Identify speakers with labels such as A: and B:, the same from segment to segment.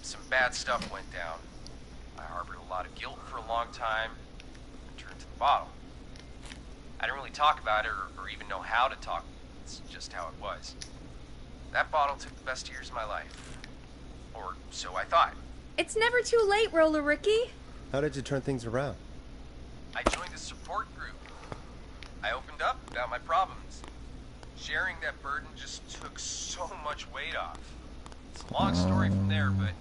A: some bad stuff went down. I harbored a lot of guilt for a long time, and turned to the bottle. I didn't really talk about it or even know how to talk. It's just how it was. That bottle took the best years of my life. Or so I thought.
B: It's never too late, Roller Ricky.
C: How did you turn things around?
A: I joined a support group. I opened up about my problems. Sharing that burden just took so much weight off. It's a long story from there, but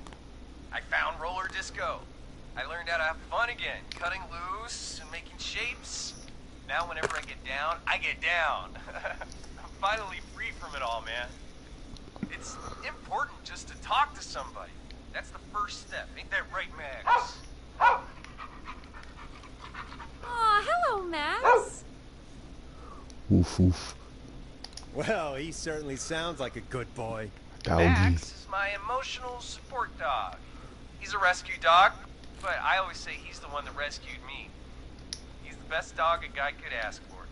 A: I found roller disco. I learned how to have fun again, cutting loose and making shapes. Now whenever I get down, I get down. I'm finally free from it all, man. It's important just to talk to somebody. That's the first step. Ain't that right, Max?
B: Aw, hello, Max.
D: Woof woof.
C: Well, he certainly sounds like a good boy.
D: Doggy.
A: Max is my emotional support dog. He's a rescue dog, but I always say he's the one that rescued me. He's the best dog a guy could ask for.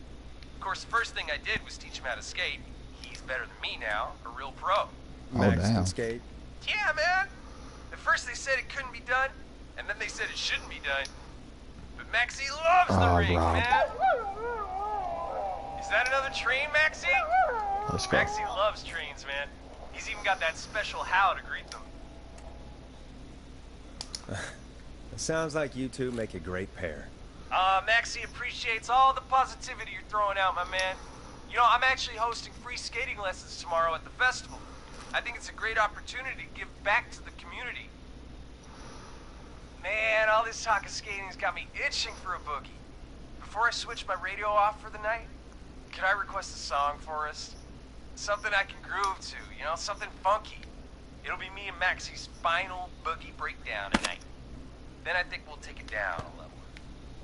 A: Of course, the first thing I did was teach him how to skate. He's better than me now, a real pro.
C: Max
D: damn.
C: can skate.
A: Yeah, man. At first they said it couldn't be done, and then they said it shouldn't be done. But Maxie loves the ring,
D: Rob.
A: man. Is that another train, Maxie?
D: Let's go.
A: Maxie loves trains, man. He's even got that special howl to greet them.
C: It sounds like you two make a great pair.
A: Maxie appreciates all the positivity you're throwing out, my man. You know, I'm actually hosting free skating lessons tomorrow at the festival. I think it's a great opportunity to give back to the community. Man, all this talk of skating's got me itching for a boogie. Before I switch my radio off for the night, could I request a song for us? Something I can groove to, you know, something funky. It'll be me and Maxie's final boogie breakdown tonight. Then I think we'll take it down a level.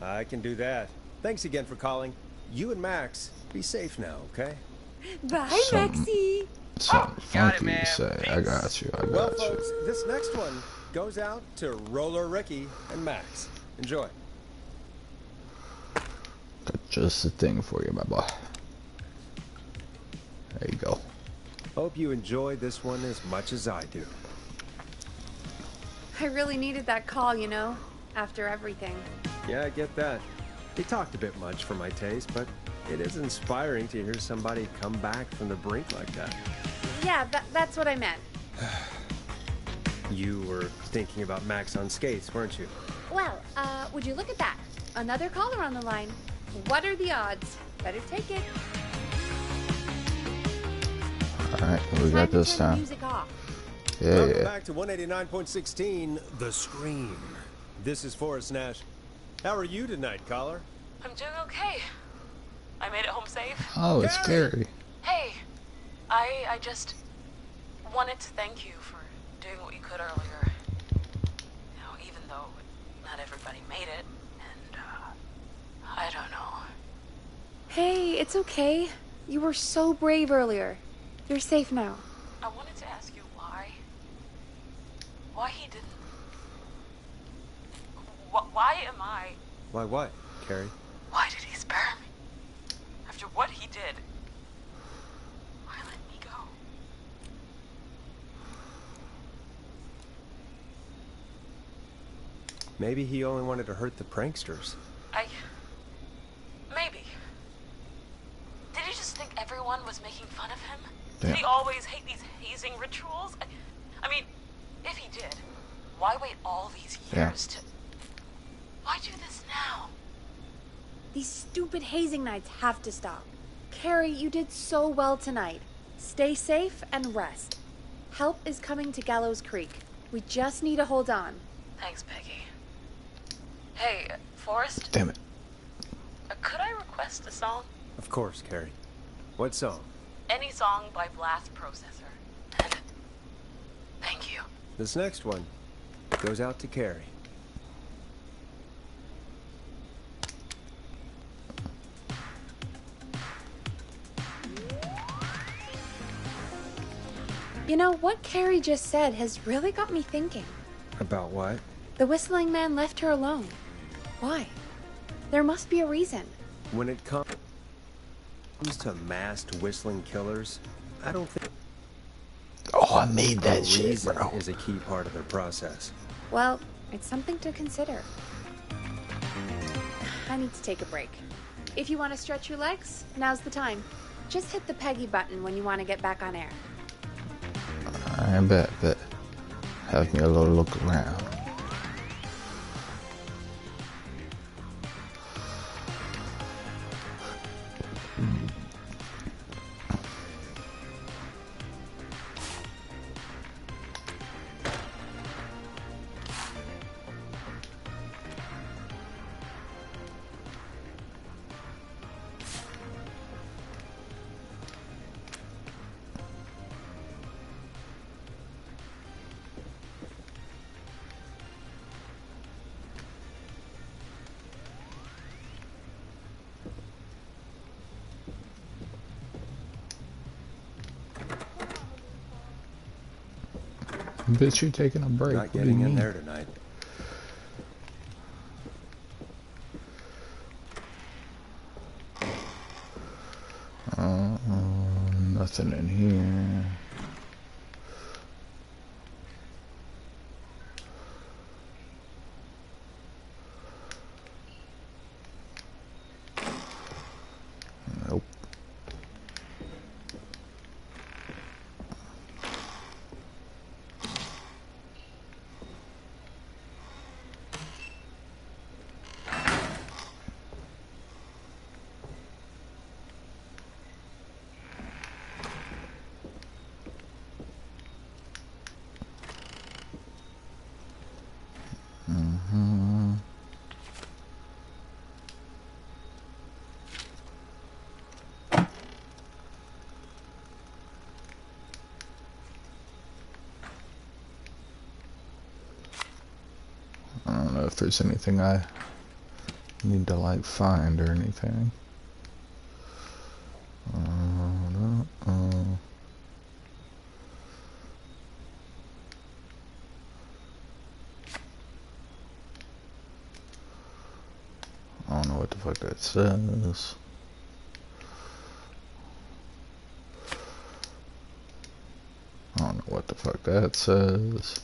C: I can do that. Thanks again for calling. You and Max, be safe now, okay?
B: Bye, Maxie.
D: Something
A: Got it,
D: funky
A: man.
D: to say. I got you. I
C: Well,
D: got you.
C: folks, this next one goes out to Roller Ricky and Max. Enjoy.
D: Got just a thing for you, my boy. There you go.
C: Hope you enjoy this one as much as I do.
B: I really needed that call, you know, after everything.
C: Yeah, I get that. He talked a bit much for my taste, but it is inspiring to hear somebody come back from the brink like that.
B: Yeah, that's what I meant.
C: You were thinking about Max on skates, weren't you?
B: Well, would you look at that? Another caller on the line. What are the odds? Better take it.
D: Alright, what we got this
B: Turn the
D: time?
B: music off.
D: Yeah,
C: Welcome
D: yeah.
C: back to 189.16, The Scream. This is Forrest Nash. How are you tonight, caller?
E: I'm doing okay. I made it home safe.
D: Oh, it's scary.
E: Hey, I just wanted to thank you for doing what you could earlier. You know, even though not everybody made it, and, I don't know.
B: Hey, it's okay. You were so brave earlier. You're safe now.
E: I wanted to ask you why he didn't... Why am I...
C: Why what, Carrie?
E: Why did he spare me? After what he did, why let me go?
C: Maybe he only wanted to hurt the pranksters.
E: Maybe. Did he just think everyone was making fun of him?
D: Damn.
E: Did he always hate these hazing rituals? I mean, if he did, why wait all these years to... Why do this now?
B: These stupid hazing nights have to stop. Carrie, you did so well tonight. Stay safe and rest. Help is coming to Gallows Creek. We just need to hold on.
E: Thanks, Peggy. Hey, Forrest,
D: Damn it.
E: could I request a song?
C: Of course, Carrie. What song?
E: Any song by Blast Processor. And thank you.
C: This next one goes out to Carrie.
B: You know, what Carrie just said has really got me thinking.
C: About what?
B: The whistling man left her alone. Why? There must be a reason.
C: When it comes to masked whistling killers, I don't think
D: Oh, I made
C: The
D: that shit,
C: reason
D: bro.
C: is a key part of the process.
B: Well, it's something to consider. I need to take a break. If you want to stretch your legs, now's the time. Just hit the Peggy button when you want to get back on air.
D: I bet. Have me a little look around. Bitch, you taking a break.
C: Not
D: What do you
C: getting in
D: mean?
C: there tonight.
D: Nothing in here. Nope. I don't know if there's anything I need to like find or anything. I don't know what the fuck that says. I don't know what the fuck that says.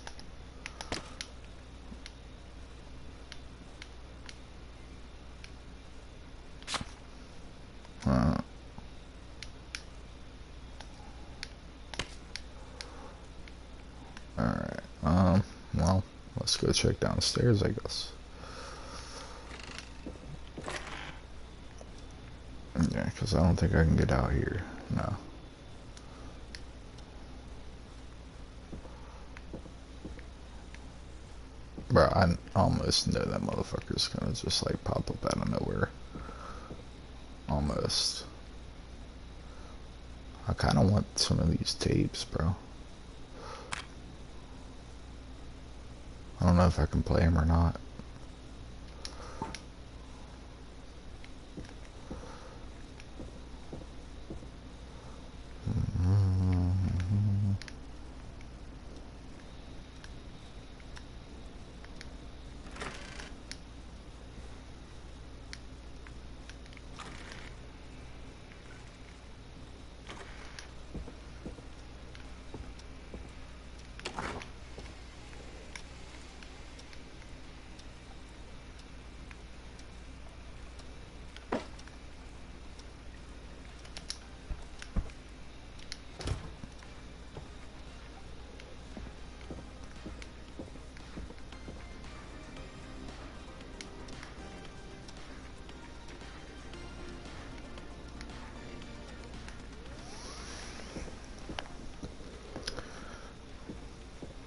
D: Alright, well, let's go check downstairs, I guess. Yeah, because I don't think I can get out here. No. Bro, I almost know that motherfucker's gonna just like pop up out of nowhere. Almost. I kinda want some of these tapes, bro. I don't know if I can play them or not.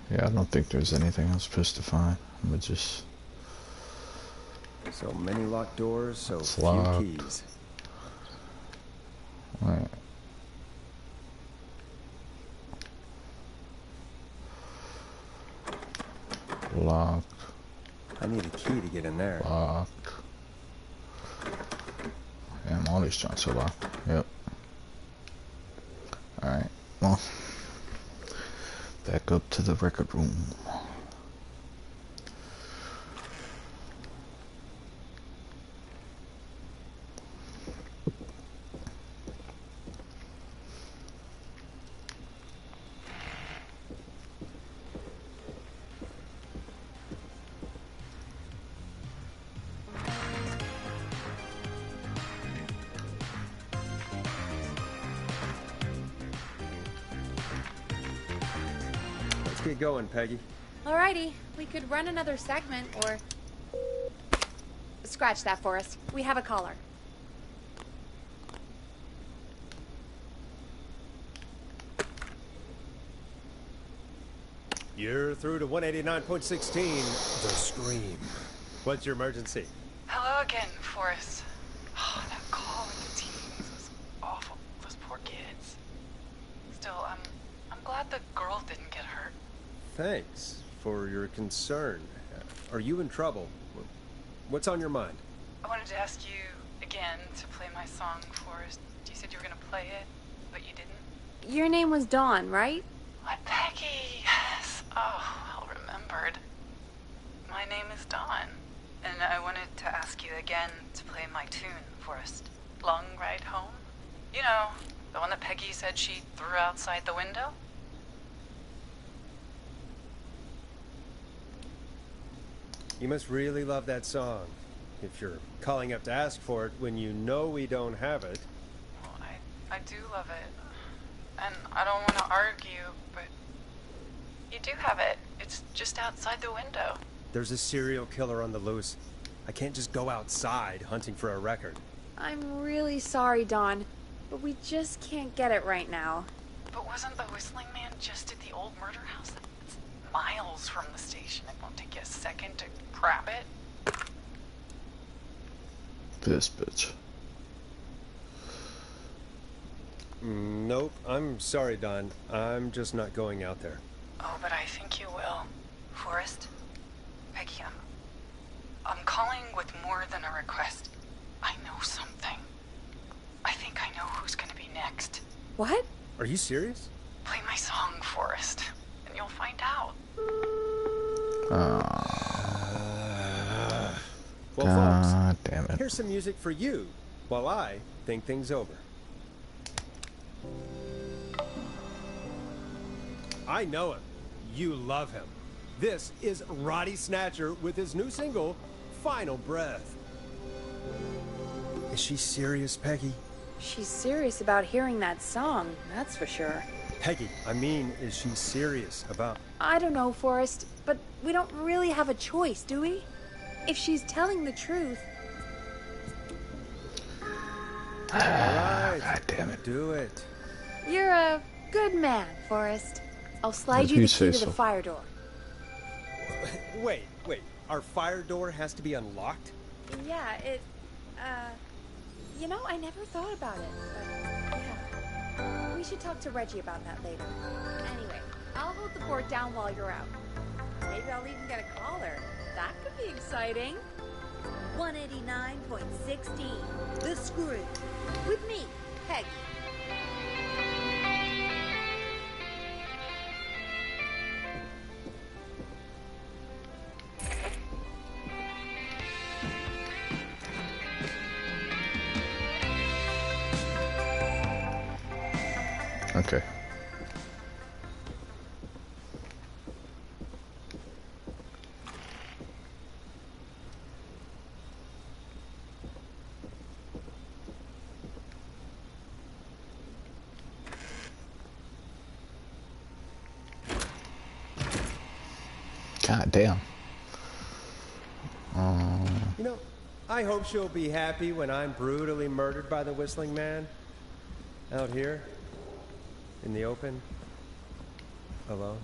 D: Yeah, I don't think there's anything I'm supposed to find. I'm gonna just...
C: So many locked doors, so
D: It's
C: few
D: locked.
C: keys.
D: Right. Locked.
C: I need a key to get in there.
D: Locked. Damn, all these joints are locked. Yep. Alright, well. Back up to the record room.
C: Let's get going, Peggy.
B: Alrighty, we could run another segment or... Scratch that, Forrest. We have a caller.
C: You're through to 189.16, The Scream. What's your emergency?
E: Hello again, Forrest. Oh, that call with the teens was awful. Those poor kids. Still, I'm glad the girl didn't get hurt.
C: Thanks for your concern. Are you in trouble? What's on your mind?
E: I wanted to ask you again to play my song, Forrest. You said you were gonna play it, but you didn't.
B: Your name was Dawn, right?
E: What, Peggy? Yes. Oh, well remembered. My name is Dawn, and I wanted to ask you again to play my tune, Forrest. Long Ride Home? You know, the one that Peggy said she threw outside the window?
C: You must really love that song. If you're calling up to ask for it when you know we don't have it.
E: Well, I do love it. And I don't want to argue, but you do have it. It's just outside the window.
C: There's a serial killer on the loose. I can't just go outside hunting for a record.
B: I'm really sorry, Dawn, but we just can't get it right now.
E: But wasn't the Whistling Man just at the old murder house? It's miles from the station. It won't take you a second to grab it.
D: This bitch.
C: Nope, I'm sorry, Don. I'm just not going out there.
E: Oh, but I think you will. Forrest? Peggy, I'm calling with more than a request. I know something. I think I know who's gonna be next.
B: What?
C: Are you serious?
E: Play my song, Forrest, and you'll find out.
C: Well,
D: God
C: folks,
D: damn it.
C: here's some music for you while I think things over. I know him. You love him. This is Roddy Snatcher with his new single, Final Breath. Is she serious, Peggy?
B: She's serious about hearing that song, that's for sure.
C: Peggy, I mean, is she serious about...
B: I don't know, Forrest, but we don't really have a choice, do we? If she's telling the truth...
C: All right.
D: God damn it.
C: Do it.
B: You're a good man, Forrest. I'll slide
D: If
B: you
D: you
B: the
D: say
B: key to
D: so.
B: the fire door.
C: Wait. Our fire door has to be unlocked?
B: Yeah, you know, I never thought about it, but yeah. We should talk to Reggie about that later. Anyway, I'll hold the fort down while you're out. Maybe I'll even get a caller. That could be exciting.
F: 189.16, The Screw. With me, Peggy.
D: Okay. God damn.
C: You know, I hope she'll be happy when I'm brutally murdered by the Whistling Man. Out here. In the open. Alone.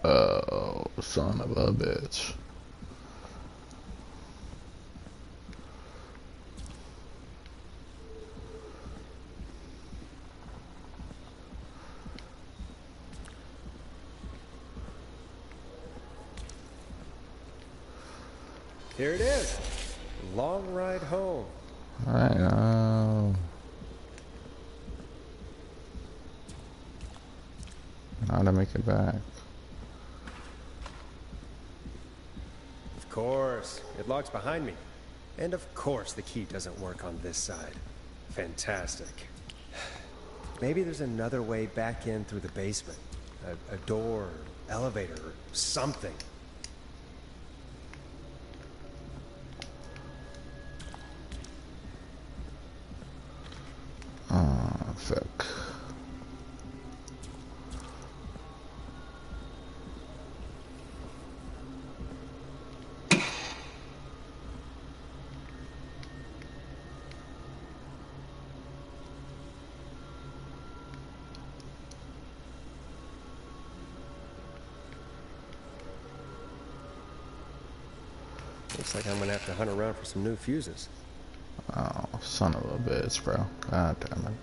D: Oh, son of a bitch.
C: Here it is. Long Ride Home.
D: Alright, how to make it back.
C: course. It locks behind me. And of course the key doesn't work on this side. Fantastic. Maybe there's another way back in through the basement. A door, elevator, or something.
D: Fuck.
C: Looks like I'm gonna have to hunt around for some new fuses.
D: Oh, son of a bitch, bro. God damn it.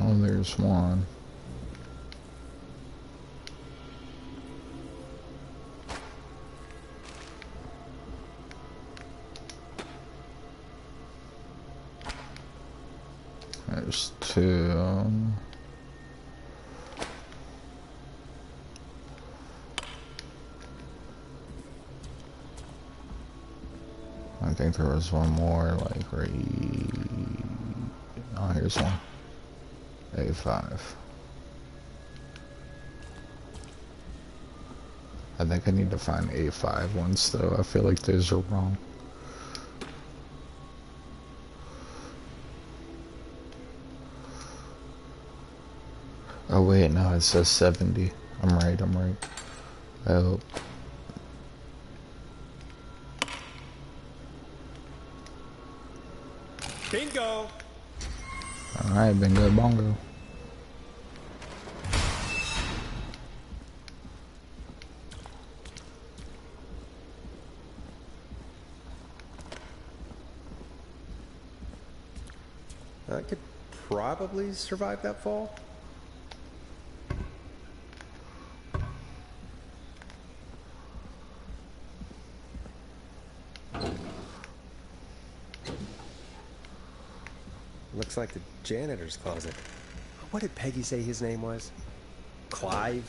D: Oh, there's one. There's two. I think there was one more, like, right... Oh, here's one. A5. I think I need to find A5 ones, though. I feel like those are wrong. Oh, wait, no, it says 70. I'm right. Oh.
C: Bingo!
D: Alright, bingo bongo.
C: I could probably survive that fall. Looks like the janitor's closet. What did Peggy say his name was? Clive?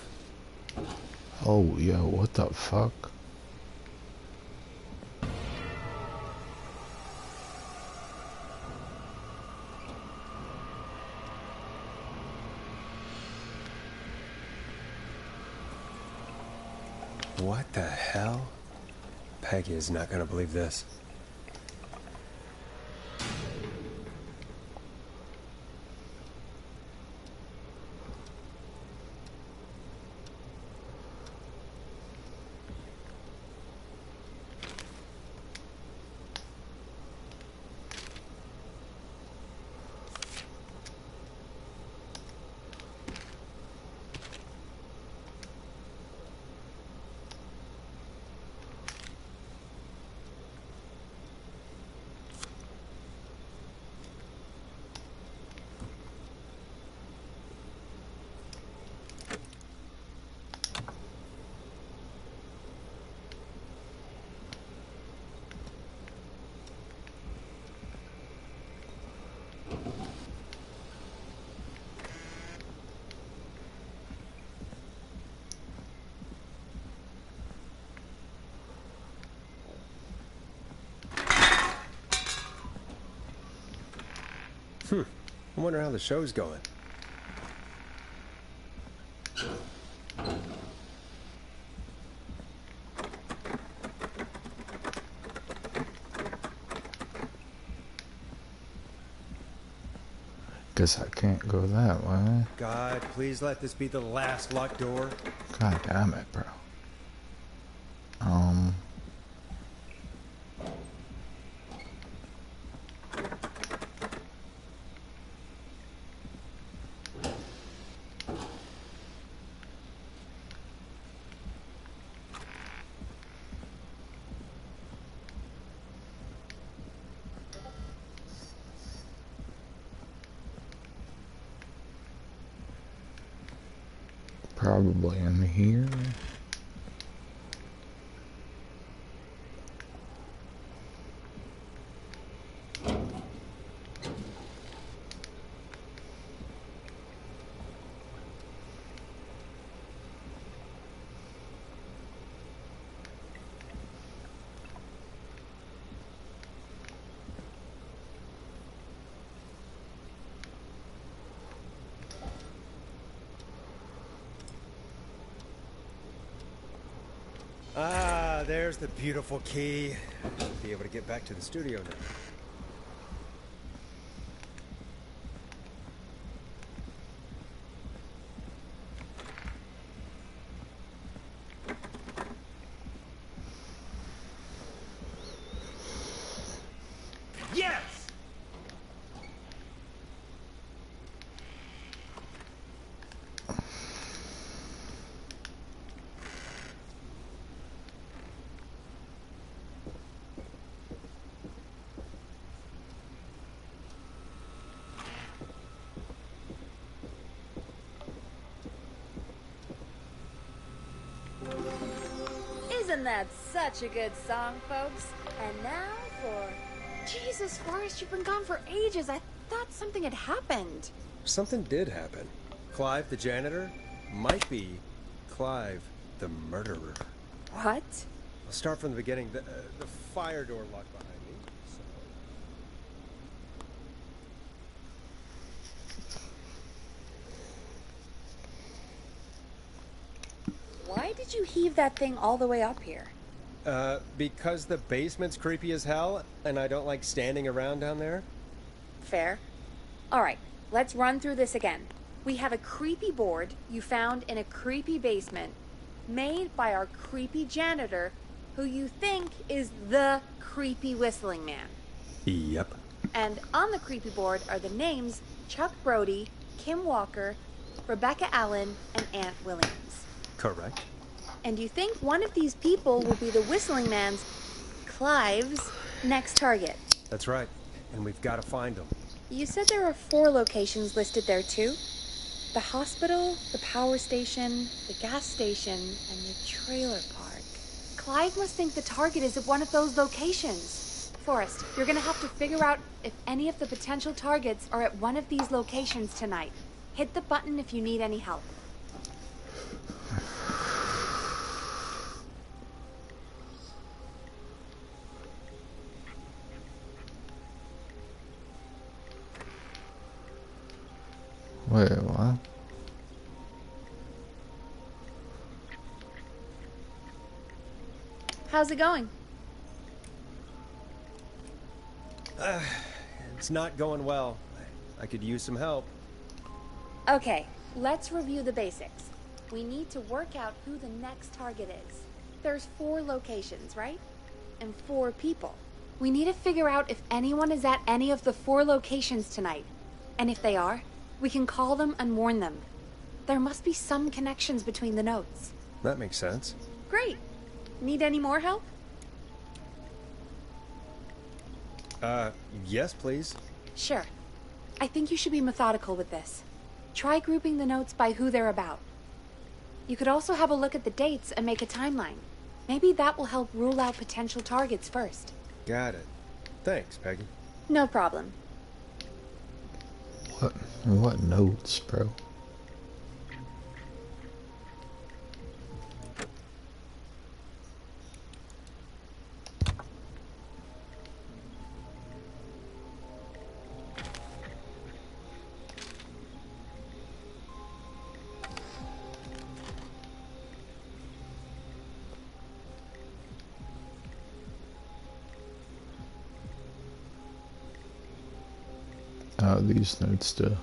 D: Oh, yo, what the fuck?
C: What the hell? Peggy is not gonna believe this. I wonder how the show's going.
D: Guess I can't go that way.
C: God, please let this be the last locked door.
D: God damn it, bro. Probably in here.
C: Ah, there's the beautiful key. Be able to get back to the studio now. Yes!
B: Isn't that such a good song, folks? And now for... Jesus, Forrest, you've been gone for ages. I thought something had happened.
C: Something did happen. Clive, the janitor, might be Clive, the murderer.
B: What?
C: I'll start from the beginning. The fire door locked behind me.
B: Why did you heave that thing all the way up here?
C: Because the basement's creepy as hell, and I don't like standing around down there.
B: Fair. Alright, let's run through this again. We have a creepy board you found in a creepy basement, made by our creepy janitor, who you think is the creepy whistling man.
C: Yep.
B: And on the creepy board are the names Chuck Brody, Kim Walker, Rebecca Allen, and Aunt Williams.
C: Correct.
B: And you think one of these people will be the whistling man's, Clive's, next target.
C: That's right. And we've got to find them.
B: You said there are 4 locations listed there too? The hospital, the power station, the gas station, and the trailer park. Clive must think the target is at one of those locations. Forrest, you're gonna have to figure out if any of the potential targets are at one of these locations tonight. Hit the button if you need any help.
D: Wait, what?
B: How's it going?
C: It's not going well. I could use some help.
B: Okay, let's review the basics. We need to work out who the next target is. There's 4 locations, right? And 4 people. We need to figure out if anyone is at any of the 4 locations tonight. And if they are, we can call them and warn them. There must be some connections between the notes.
C: That makes sense.
B: Great. Need any more help?
C: Yes, please.
B: Sure. I think you should be methodical with this. Try grouping the notes by who they're about. You could also have a look at the dates and make a timeline. Maybe that will help rule out potential targets first.
C: Got it. Thanks, Peggy.
B: No problem.
D: What notes, bro? how these notes do.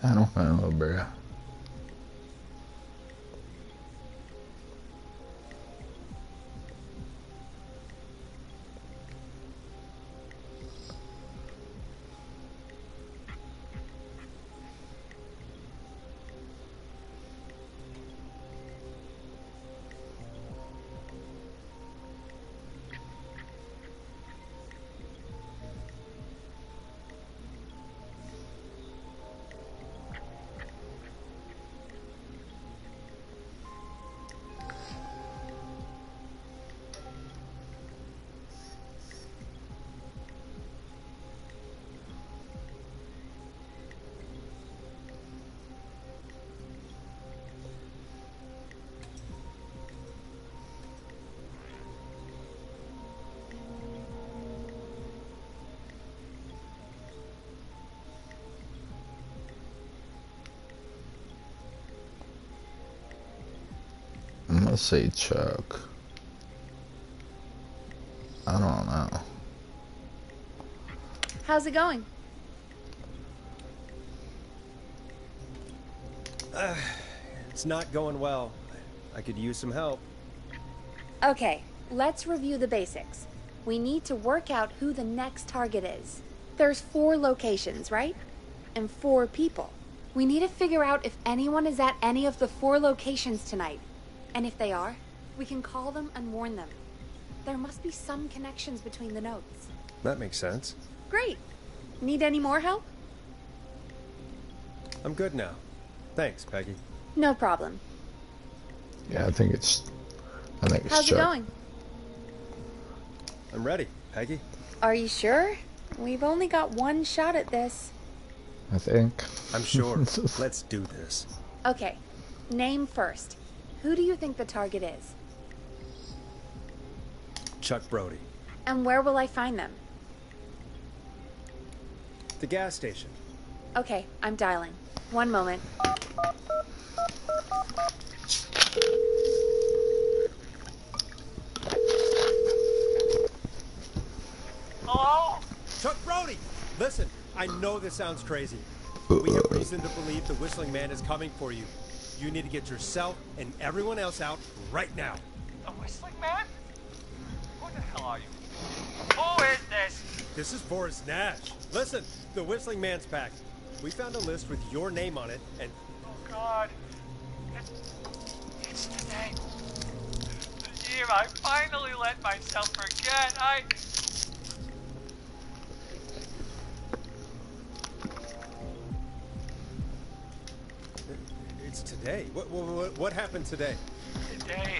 D: I don't know, bruh. I'm gonna say Chuck. I don't know.
B: How's it going?
C: It's not going well. I could use some help.
B: Okay, let's review the basics. We need to work out who the next target is. There's 4 locations, right? And 4 people. We need to figure out if anyone is at any of the 4 locations tonight. And if they are, we can call them and warn them. There must be some connections between the notes.
C: That makes sense.
B: Great. Need any more help?
C: I'm good now. Thanks, Peggy.
B: No problem.
D: Yeah, I think it's
B: How's
D: Chuck.
B: it going?
C: I'm ready, Peggy.
B: Are you sure? We've only got 1 shot at this.
D: I think.
C: I'm sure. Let's do this.
B: Okay, name first. Who do you think the target is?
C: Chuck Brody.
B: And where will I find them?
C: The gas station.
B: Okay, I'm dialing. 1 moment.
E: Hello?
C: Chuck Brody! Listen, I know this sounds crazy. We have reason to believe the Whistling Man is coming for you. You need to get yourself and everyone else out right now.
E: The Whistling Man? Who the hell are you? Who is this?
C: This is Forrest Nash. Listen, the Whistling Man's back. We found a list with your name on it, and
E: Oh God. It's today. The year I finally let myself forget.
C: it's today. What happened today?
E: Today.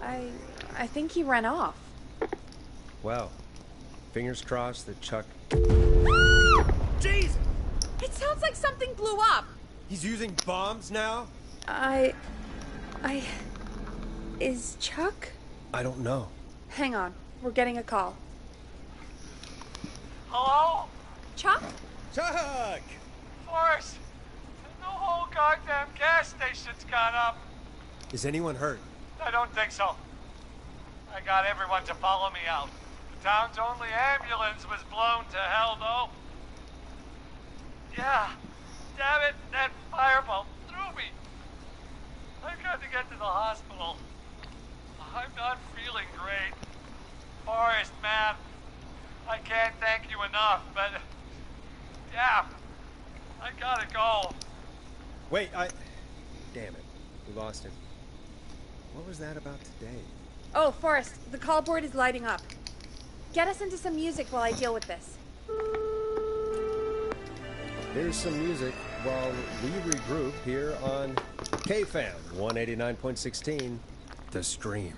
B: I think he ran off.
C: Well, fingers crossed that Chuck...
B: Jesus! It sounds like something blew up.
C: He's using bombs now?
B: Is Chuck?
C: I don't know.
B: Hang on, we're getting a call.
E: Hello?
B: Chuck?
C: Chuck!
E: Forrest. The whole goddamn gas station's gone up.
C: Is anyone hurt?
E: I don't think so. I got everyone to follow me out. The town's only ambulance was blown to hell, though. Yeah. Damn it, that fireball threw me. I've got to get to the hospital. I'm not feeling great. Forrest, man. I can't thank you enough, but... yeah. I gotta go.
C: Wait, Damn it. We lost him. What was that about today?
B: Oh, Forrest, the call board is lighting up. Get us into some music while I deal with this.
C: Here's some music while we regroup here on KFAM 189.16, The Stream.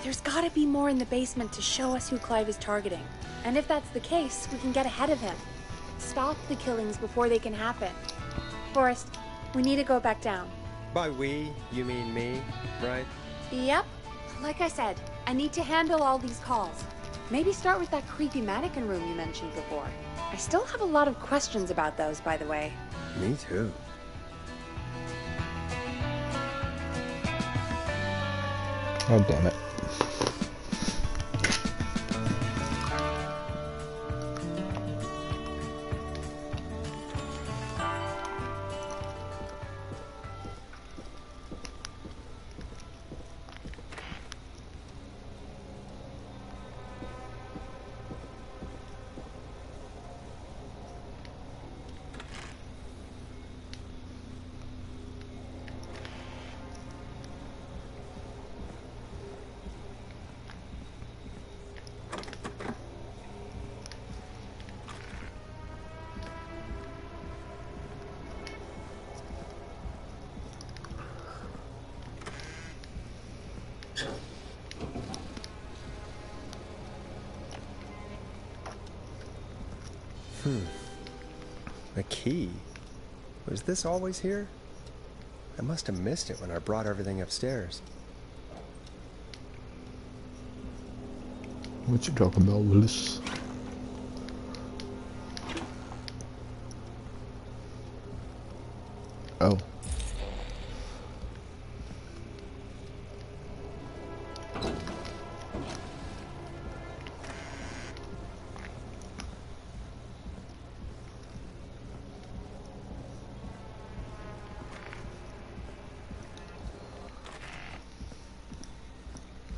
B: There's gotta be more in the basement to show us who Clive is targeting. And if that's the case, we can get ahead of him. Stop the killings before they can happen. Forrest, we need to go back down.
C: By we, you mean me, right?
B: Yep. Like I said, I need to handle all these calls. Maybe start with that creepy mannequin room you mentioned before. I still have a lot of questions about those, by the way.
C: Me too.
D: God damn it.
C: The key. Was this always here? I must have missed it when I brought everything upstairs.
D: What you talking about, Willis? Oh.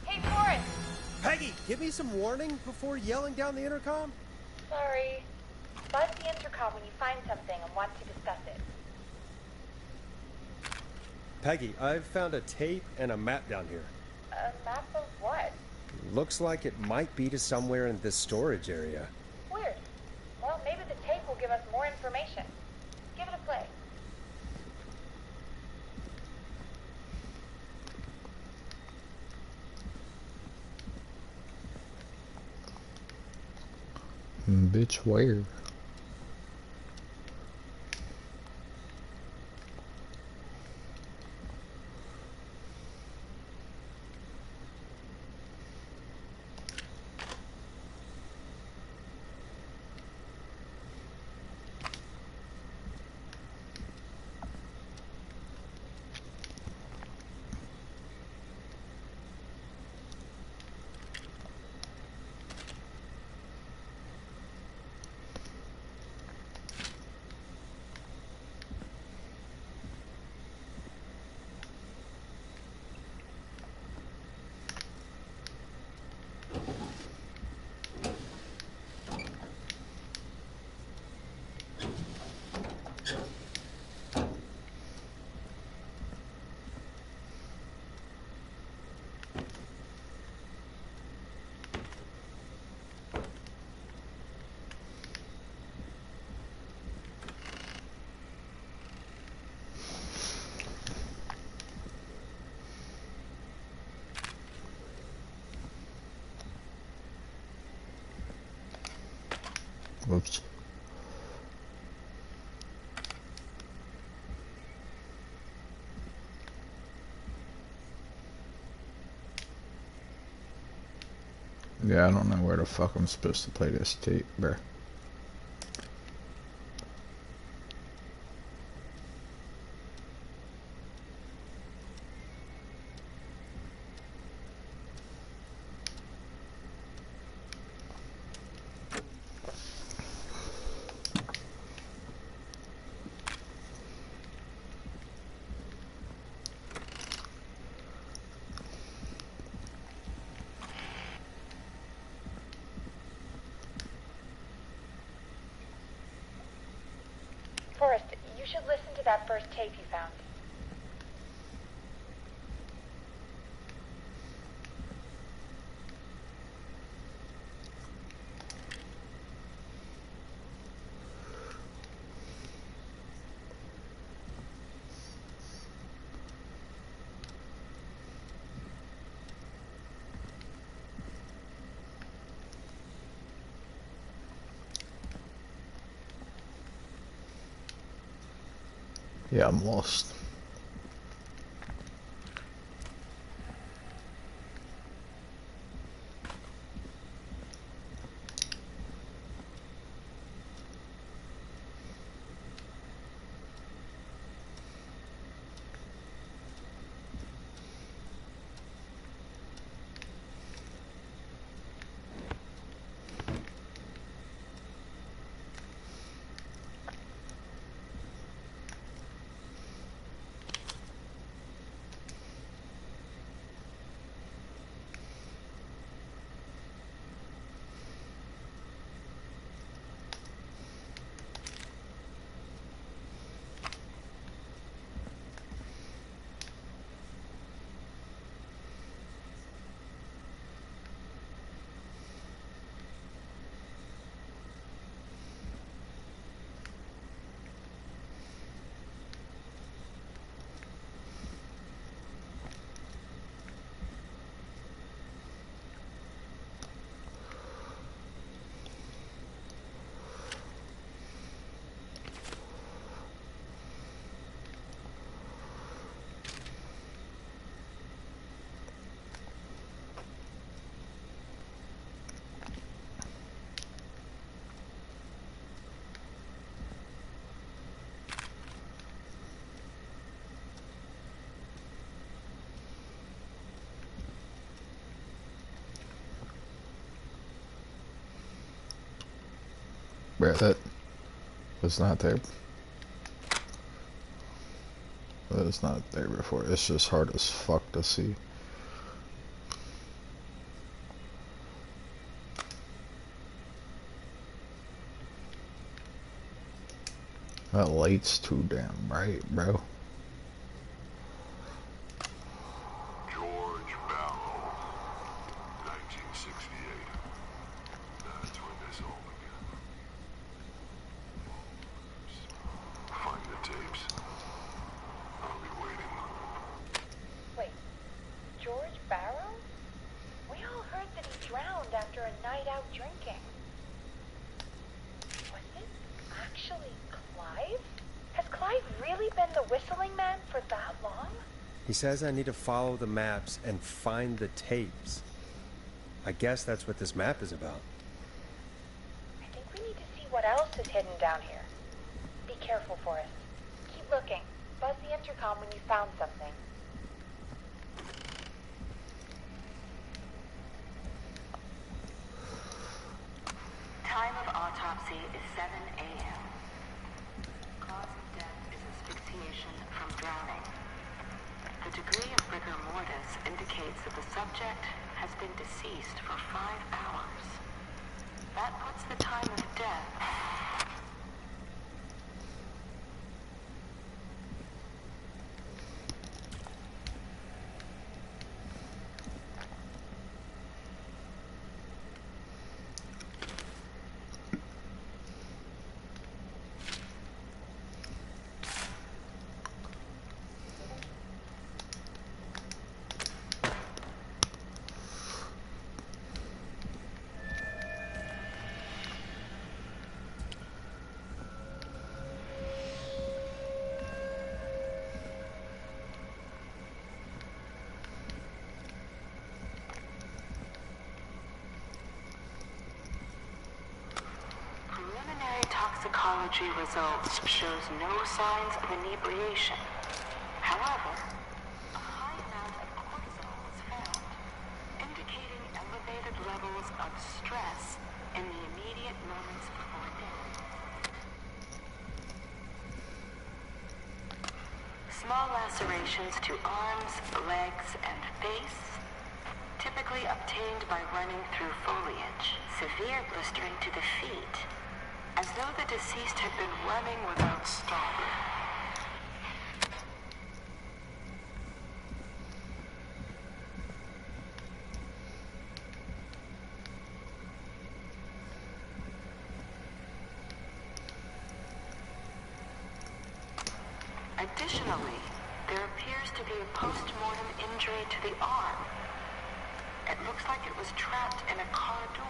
B: Hey, Forrest!
C: Peggy, give me some warning before yelling down the intercom?
B: Sorry. Buzz the intercom when you find something and want to discuss it.
C: Peggy, I've found a tape and a map down here.
B: A map of what?
C: Looks like it might be to somewhere in this storage area.
B: Weird. Well, maybe the tape will give us more information. Give it a play.
D: Bitch, where? Whoops. Yeah, I don't know where the fuck I'm supposed to play this tape, bruh.
B: Forrest, you should listen to that first tape you found.
D: Yeah, I'm lost. Bro, that was not there. That was not there before. It's just hard as fuck to see. That light's too damn bright, bro.
G: George Barrow, 1968. That's when this all began. Find the tapes. I'll be waiting.
B: Wait, George Barrow? We all heard that he drowned after a night out drinking. Was it actually Clive? Has Clive really been the whistling man for that long?
C: He says I need to follow the maps and find the tapes. I guess that's what this map is about.
B: I think we need to see what else is hidden down here. Be careful, Forrest. Keep looking. Buzz the intercom when you found something.
H: Time of autopsy is 7 a.m. Cause of death is asphyxiation from drowning. The degree of rigor mortis indicates that the subject has been deceased for 5 hours. That puts the time of death. Toxicology results shows no signs of inebriation. However, a high amount of cortisol was found, indicating elevated levels of stress in the immediate moments before death. Small lacerations to arms, legs, and face, typically obtained by running through foliage. Severe blistering to the feet, as though the deceased had been running without stopping. Additionally, there appears to be a post-mortem injury to the arm. It looks like it was trapped in a car door.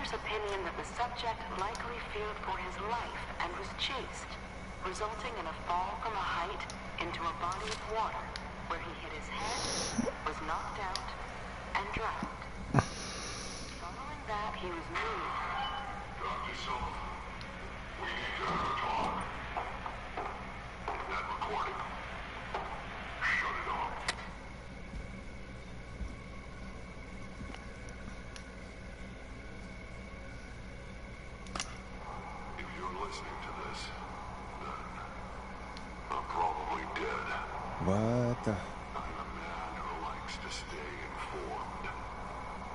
H: doctor's opinion that the subject likely feared for his life and was chased, resulting in a fall from a height into a body of water where he hit his head, was knocked out, and drowned. Following that, he was moved.
G: Dr. Sullivan, we need to have a talk. That recording. Shut it off. If you're listening to this, then I'm probably dead.
C: What the?
G: I'm a man who likes to stay informed.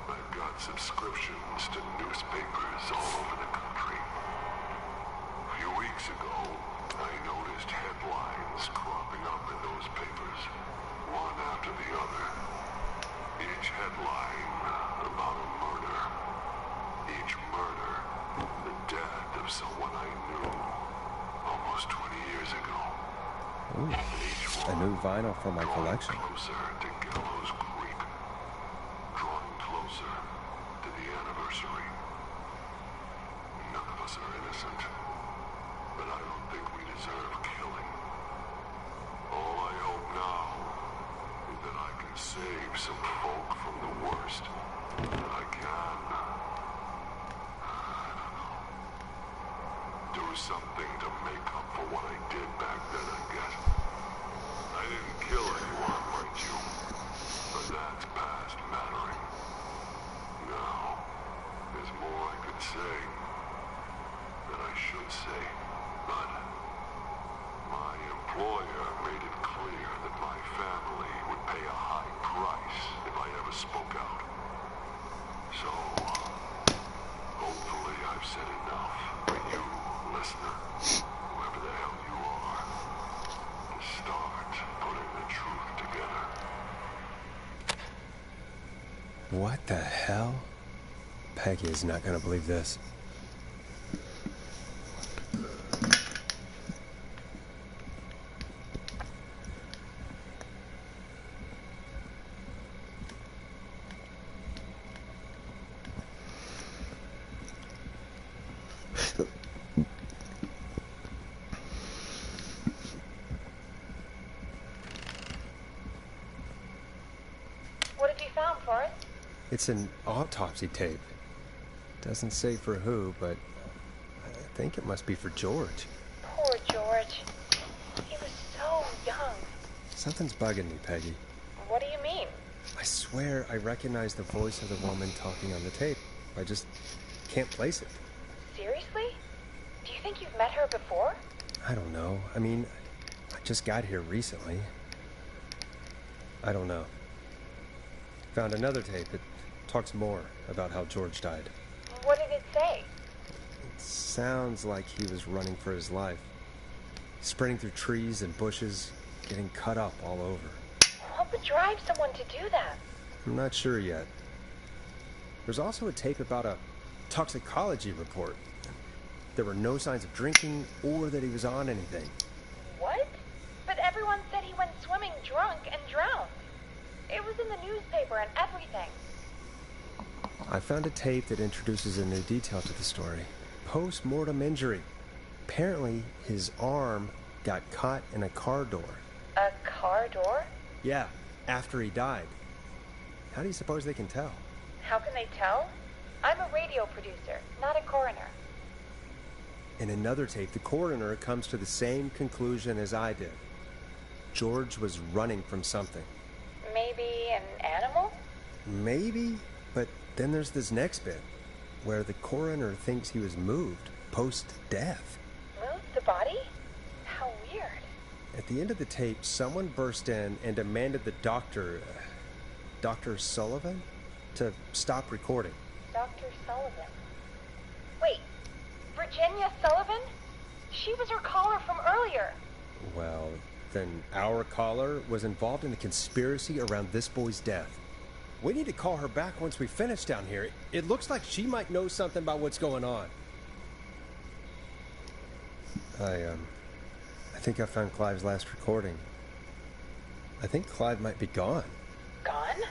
G: I've got subscriptions to newspapers all over the country. A few weeks ago, I noticed headlines cropping up in those papers, one after the other. Each headline about a murder. Each murder, the death of someone I knew almost 20 years ago.
C: Ooh, a new vinyl for my collection.
G: Closer to Gallows Creek. Drawing closer to the anniversary. None of us are innocent, but I don't think we deserve killing. All I hope now is that I can save some folk from the worst that I can. I don't know. Do something to make up for what I did back then, I guess. I didn't kill anyone, mind you, but that's past mattering. Now, there's more I could say, that I should say, but my employer made it clear that my family would pay a high price if I ever spoke out. So, hopefully I've said enough for you, listener, whoever the hell you are, to start putting the truth together.
C: What the hell? Peggy is not gonna believe this.
B: What have you found, Forrest?
C: It's an autopsy tape. Doesn't say for who, but I think it must be for George.
B: Poor George. He was so young.
C: Something's bugging me, Peggy.
B: What do you mean?
C: I swear I recognize the voice of the woman talking on the tape. I just can't place it.
B: Seriously? Do you think you've met her before?
C: I don't know. I mean, I just got here recently. I don't know. Found another tape that talks more about how George died.
B: What did it say?
C: It sounds like he was running for his life. Sprinting through trees and bushes, getting cut up all over.
B: What would drive someone to do that?
C: I'm not sure yet. There's also a tape about a toxicology report. There were no signs of drinking or that he was on anything.
B: What? But everyone said he went swimming drunk and drowned. It was in the newspaper and everything.
C: I found a tape that introduces a new detail to the story. Post-mortem injury. Apparently, his arm got caught in a car door.
B: A car door?
C: Yeah, after he died. How do you suppose they can tell?
B: How can they tell? I'm a radio producer, not a coroner.
C: In another tape, the coroner comes to the same conclusion as I did. George was running from something.
B: Maybe an animal?
C: Maybe, but then there's this next bit, where the coroner thinks he was moved post-death.
B: Moved the body? How weird.
C: At the end of the tape, someone burst in and demanded the doctor, Dr. Sullivan, to stop recording.
B: Dr. Sullivan. Wait, Virginia Sullivan? She was her caller from earlier.
C: Well, then our caller was involved in a conspiracy around this boy's death. We need to call her back once we finish down here. It looks like she might know something about what's going on. I think I found Clive's last recording. I think Clive might be gone.
B: Gone?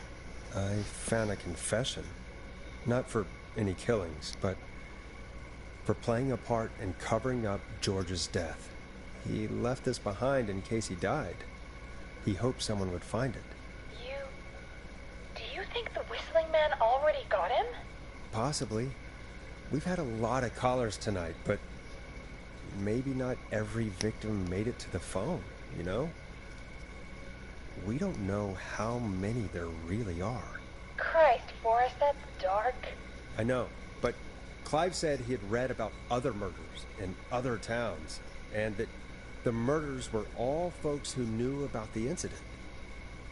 C: I found a confession. Not for any killings, but for playing a part in covering up George's death. He left this behind in case he died. He hoped someone would find it.
B: Do you think the Whistling Man already got him?
C: Possibly. We've had a lot of callers tonight, but maybe not every victim made it to the phone, you know? We don't know how many there really are.
B: Christ, Forrest, that's dark.
C: I know, but Clive said he had read about other murders in other towns, and that the murders were all folks who knew about the incident.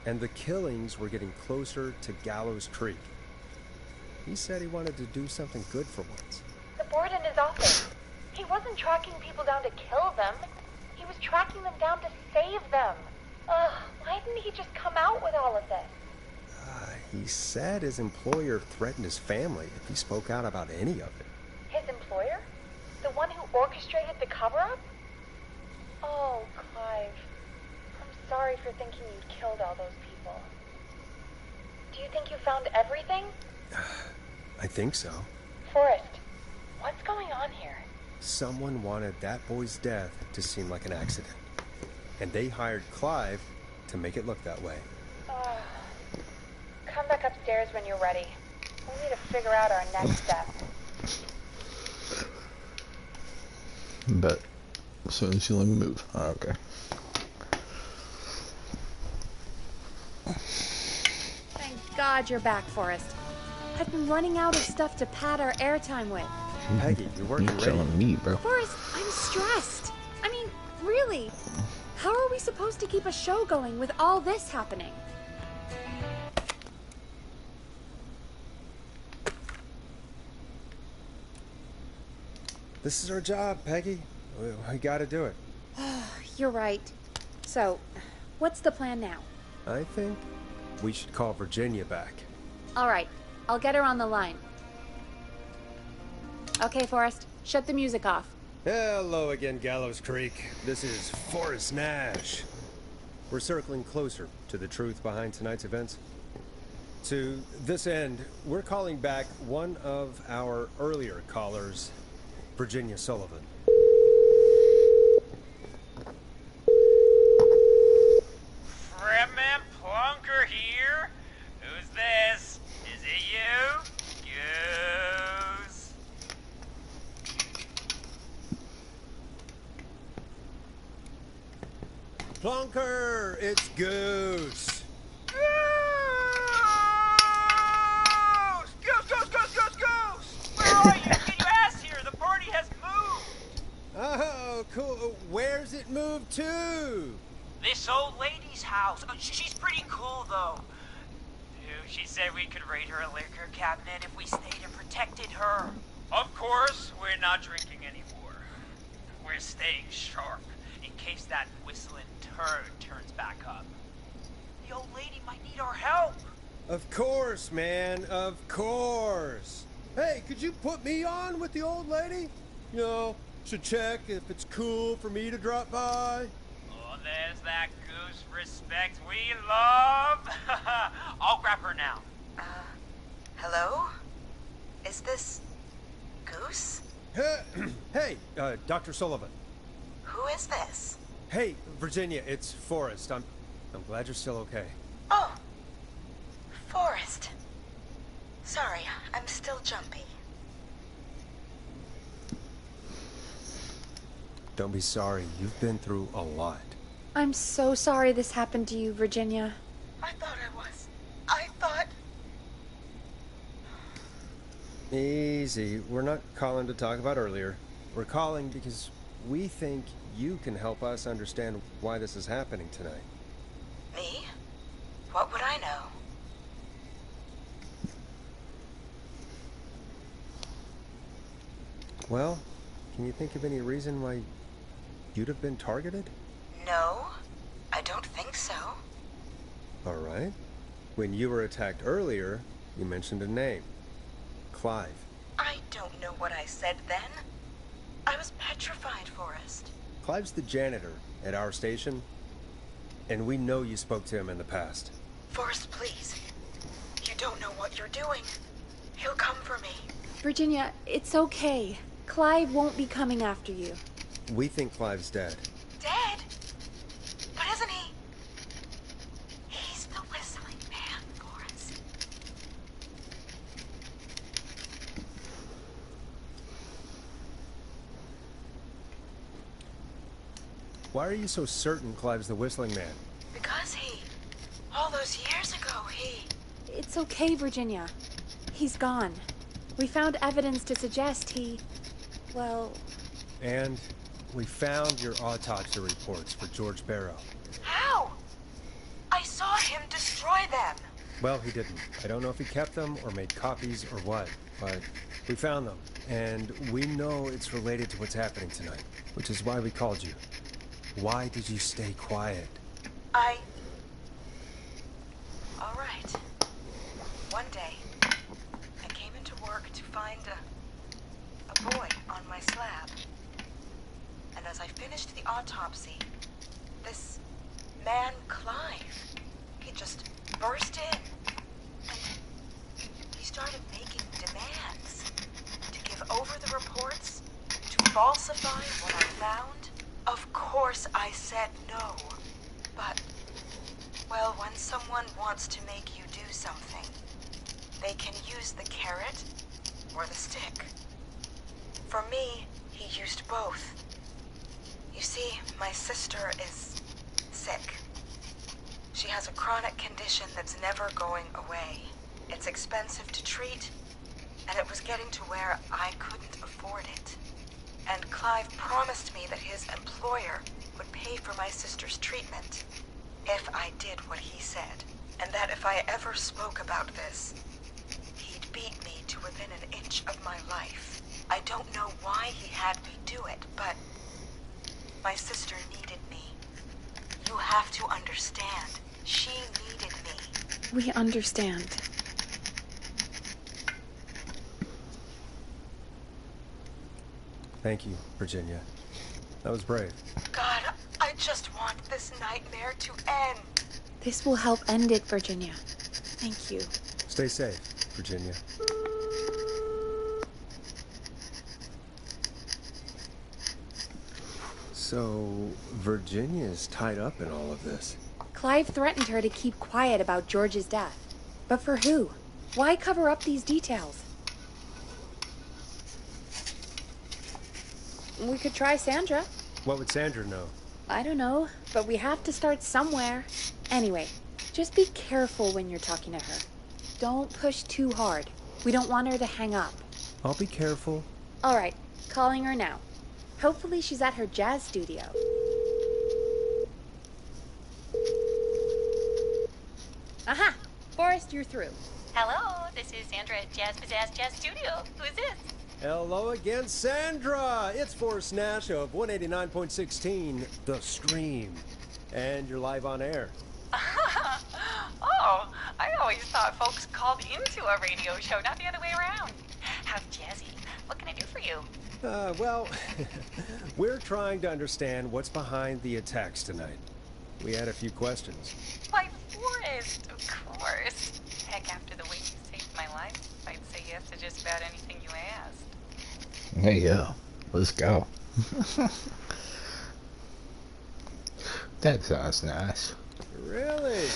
C: And the killings were getting closer to Gallows Creek. He said he wanted to do something good for once.
B: The board in his office. He wasn't tracking people down to kill them. He was tracking them down to save them. Why didn't he just come out with all of this?
C: He said his employer threatened his family if he spoke out about any of it.
B: His employer? The one who orchestrated the cover-up? Oh, Clive. I'm sorry for thinking you'd killed all those people. Do you think you found everything?
C: I think so.
B: Forrest, what's going on here?
C: Someone wanted that boy's death to seem like an accident. And they hired Clive to make it look that way.
B: Come back upstairs when you're ready. We need to figure out our next step.
D: Bet. As soon as you let me move. Oh, okay.
B: Thank God you're back, Forrest. I've been running out of stuff to pad our airtime with.
C: Peggy, you're working
D: You're telling
C: ready.
D: me, bro.
B: Forrest, I'm stressed. I mean, really. How are we supposed to keep a show going with all this happening?
C: This is our job, Peggy. We gotta do it.
B: You're right. So, what's the plan now?
C: I think we should call Virginia back.
B: All right, I'll get her on the line. Okay, Forrest, shut the music off.
C: Hello again, Gallows Creek. This is Forrest Nash. We're circling closer to the truth behind tonight's events. To this end, we're calling back one of our earlier callers, Virginia Sullivan.
I: Fredman Plunker here. Who's this? Is it you? Goose.
C: Plunker, it's Goose.
I: Goose! Goose! Where are you? Get your ass here. The party has moved.
C: Oh, cool. Where's it moved to?
I: This old lady's house. She's pretty cool, though. She said we could raid her liquor cabinet if we stayed and protected her. Of course, we're not drinking anymore. We're staying sharp in case that whistling turd turns back up. The old lady might need our help.
C: Of course, man. Of course. Hey, could you put me on with the old lady? You know, to check if it's cool for me to drop by.
I: Oh, there's that goose respect we love. I'll grab her now.
H: Hello? Is this Goose?
C: Hey, Dr. Sullivan.
H: Who is this?
C: Hey, Virginia, it's Forrest. I'm glad you're still okay.
H: Oh, Forrest. Sorry, I'm still jumpy.
C: Don't be sorry. You've been through a lot.
B: I'm so sorry this happened to you, Virginia.
H: I thought I was. I thought...
C: Easy. We're not calling to talk about earlier. We're calling because we think you can help us understand why this is happening tonight.
H: Me? What would I know?
C: Well, can you think of any reason why you'd have been targeted?
H: No, I don't think so.
C: All right. When you were attacked earlier, you mentioned a name. Clive.
H: I don't know what I said then. I was petrified, Forrest.
C: Clive's the janitor at our station, and we know you spoke to him in the past.
H: Forrest, please. You don't know what you're doing. He'll come for me.
B: Virginia, it's okay. Clive won't be coming after you.
C: We think Clive's dead.
E: Dead? But isn't he? He's the whistling man, Forrest.
C: Why are you so certain Clive's the Whistling Man?
E: Because all those years ago,
B: It's okay, Virginia. He's gone. We found evidence to suggest well...
C: And we found your autopsy reports for George Barrow.
E: How? I saw him destroy them.
C: Well, he didn't. I don't know if he kept them or made copies or what, but we found them. And we know it's related to what's happening tonight, which is why we called you. Why did you stay quiet?
E: All right. One day, I came into work to find a boy on my slab. And as I finished the autopsy, this man, Clive, he just burst in. And he started making demands to give over the reports, to falsify what I found. Of course I said no. But, well, when someone wants to make you do something, they can use the carrot or the stick. For me, he used both. You see, my sister is sick. She has a chronic condition that's never going away. It's expensive to treat, and it was getting to where I couldn't afford it. And Clive promised me that his employer would pay for my sister's treatment if I did what he said. And that if I ever spoke about this, he'd beat me to within an inch of my life. I don't know why he had me do it, but my sister needed me. You have to understand. She needed me.
B: We understand.
C: Thank you, Virginia. That was brave.
E: God, I just want this nightmare to end.
B: This will help end it, Virginia. Thank you.
C: Stay safe, Virginia. So, Virginia's tied up in all of this.
B: Clive threatened her to keep quiet about George's death. But for who? Why cover up these details? We could try Sandra.
C: What would Sandra know?
B: I don't know, but we have to start somewhere. Anyway, just be careful when you're talking to her. Don't push too hard. We don't want her to hang up.
C: I'll be careful.
B: All right, calling her now. Hopefully she's at her jazz studio. Aha! Forrest, you're through.
J: Hello, this is Sandra at Jazz Pizzazz Jazz Studio. Who is this?
C: Hello again, Sandra! It's Forrest Nash of 189.16, The Stream. And you're live on air.
J: Oh, I always thought folks called into a radio show, not the other way around. How jazzy. What can I do for you?
C: Well, we're trying to understand what's behind the attacks tonight. We had a few questions.
J: Why, Forrest, of course. Heck, after the way you saved my life, I'd say yes to just about anything you asked.
D: Hey, yeah. Let's go. That sounds nice.
C: Really?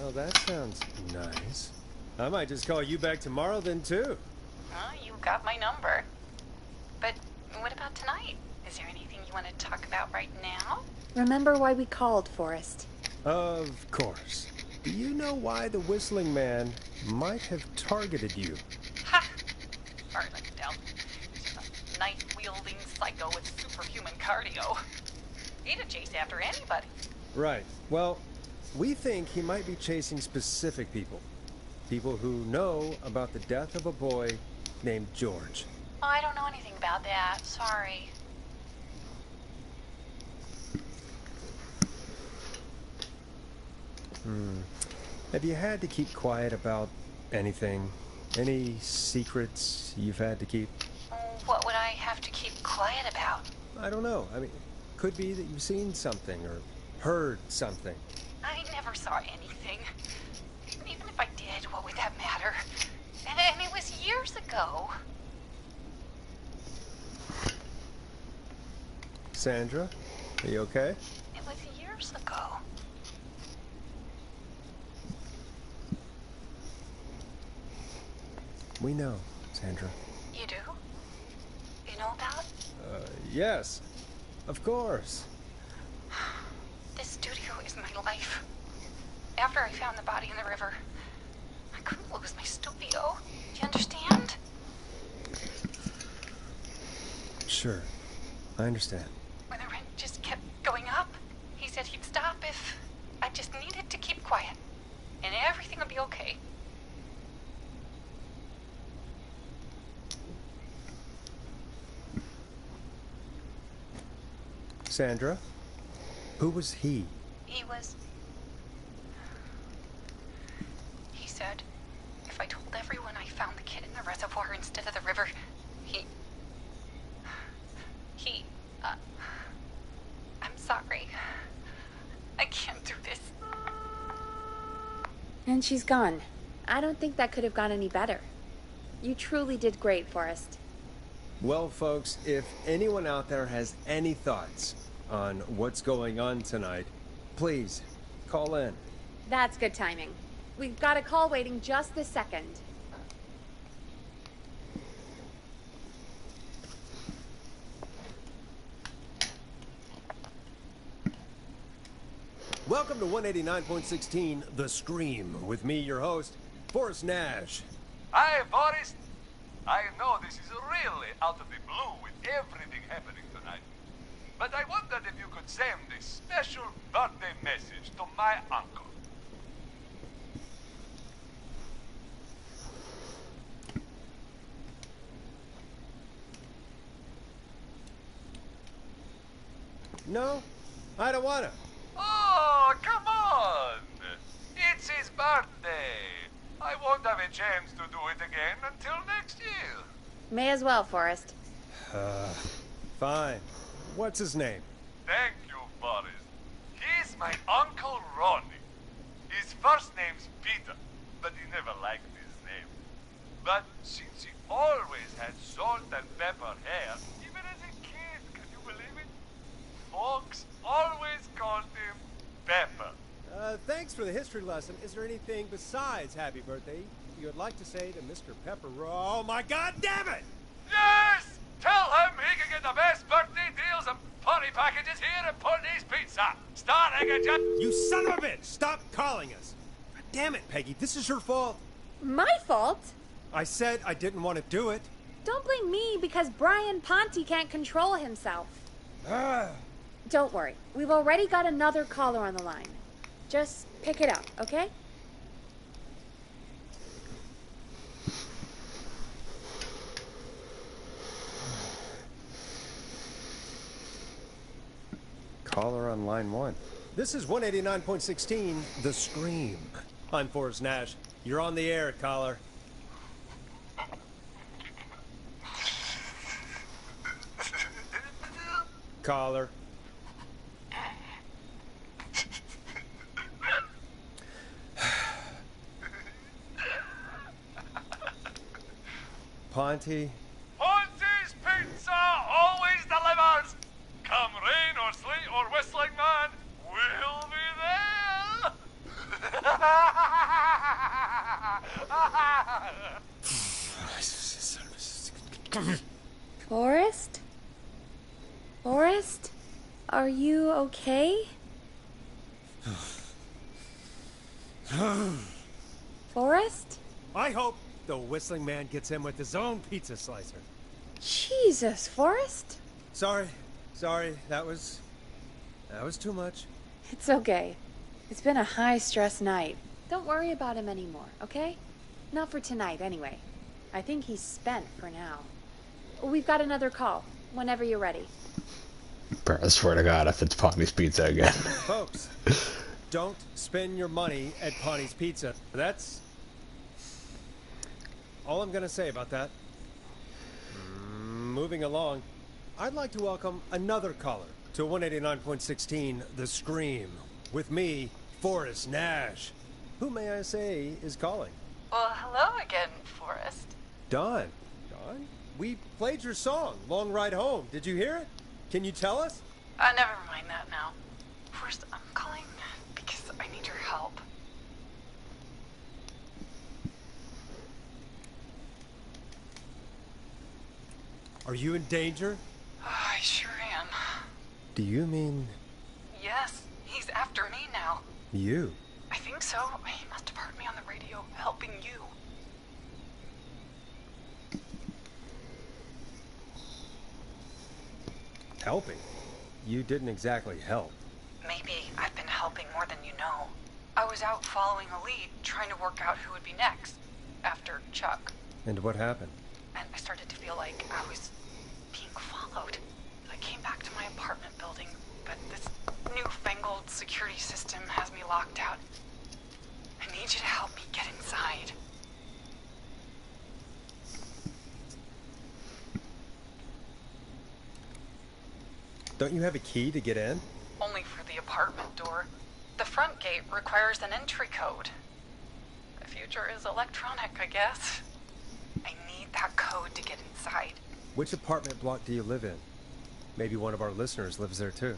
C: Well, that sounds nice. I might just call you back tomorrow then, too.
J: You got my number. But what about tonight? Is there anything you want to talk about right now?
B: Remember why we called, Forrest?
C: Of course. Do you know why the Whistling Man might have targeted you?
J: Ha! Charlotte Dell. He's a knife-wielding psycho with superhuman cardio. He'd chase after anybody.
C: Right. Well, we think he might be chasing specific people. People who know about the death of a boy named George.
J: Oh, I don't know anything about that. Sorry.
C: Have you had to keep quiet about anything? Any secrets you've had to keep?
J: What would I have to keep quiet about?
C: I don't know. I mean, could be that you've seen something or heard something.
J: I never saw anything. Even if I did, what would that matter? And it was years ago.
C: Sandra, are you okay?
J: It was years ago.
C: We know, Sandra.
J: You do? You know about?
C: Yes. Of course.
J: This studio is my life. After I found the body in the river, I couldn't lose my studio. Do you understand?
C: Sure. I understand.
J: When the rent just kept going up, he said he'd stop if I just needed to keep quiet. And everything would be okay.
C: Sandra? Who was he?
J: He said if I told everyone I found the kid in the reservoir instead of the river, I'm sorry. I can't do this.
B: And she's gone. I don't think that could have gone any better. You truly did great, Forrest.
C: Well, folks, if anyone out there has any thoughts on what's going on tonight, please call in.
B: That's good timing. We've got a call waiting just this second.
C: Welcome to 189.16 The Scream, with me, your host, Forrest Nash.
K: Hi, Forrest. I know this is really out of the blue with everything happening tonight, but I wondered if you could send a special birthday message to my uncle.
C: No, I don't wanna.
K: Oh, come on! It's his birthday. I won't have a chance to do it again until next year.
B: May as well, Forrest.
C: Fine. What's his name?
K: Thank you, Forrest. He's my Uncle Ronnie. His first name's Peter, but he never liked his name. But since he always had salt and pepper hair, even as a kid, can you believe it? Folks always called him Pepper.
C: Thanks for the history lesson. Is there anything besides happy birthday you would like to say to Mr. Pepper? Oh my God, damn it!
K: Yes! Tell him he can get the best birthday deals and party packages here at Putney's Pizza. Starting at just...
C: You son of a bitch! Stop calling us! God damn it, Peggy, this is your fault.
B: My fault?
C: I said I didn't want to do it.
B: Don't blame me because Brian Ponte can't control himself. Don't worry. We've already got another caller on the line. Just pick it up, okay?
C: Caller on line 1. This is 189.16, The Scream. I'm Forrest Nash. You're on the air, caller. Caller. Ponte.
K: Ponte's Pizza always delivers. Come rain or sleet or whistling man, we'll be there.
B: Forrest? Forrest? Are you okay? Forrest?
C: I hope the whistling man gets in with his own pizza slicer.
B: Jesus, Forrest?
C: Sorry, that was too much.
B: It's okay. It's been a high-stress night. Don't worry about him anymore, okay? Not for tonight, anyway. I think he's spent for now. We've got another call, whenever you're ready.
D: Bro, I swear to God, if it's Ponte's Pizza again.
C: Folks, don't spend your money at Ponte's Pizza. That's all I'm gonna say about that. Moving along, I'd like to welcome another caller to 189.16 The Scream. With me, Forrest Nash. Who, may I say, is calling?
J: Well, hello again, Forrest.
C: Dawn. Dawn? We played your song, Long Ride Home. Did you hear it? Can you tell us?
E: Never mind that now. First, I'm calling because I need your help.
C: Are you in danger?
E: I sure am.
C: Do you mean
E: Yes, he's after me now.
C: you?
E: I think so. He must have heard me on the radio helping you.
C: Helping? You didn't exactly help.
E: Maybe I've been helping more than you know. I was out following a lead, trying to work out who would be next, after Chuck.
C: And what happened?
E: And I started to feel like I was being followed. I came back to my apartment building, but this newfangled security system has me locked out. I need you to help me get inside.
C: Don't you have a key to get in?
E: Only for the apartment door. The front gate requires an entry code. The future is electronic, I guess. I need that code to get inside.
C: Which apartment block do you live in? Maybe one of our listeners lives there too.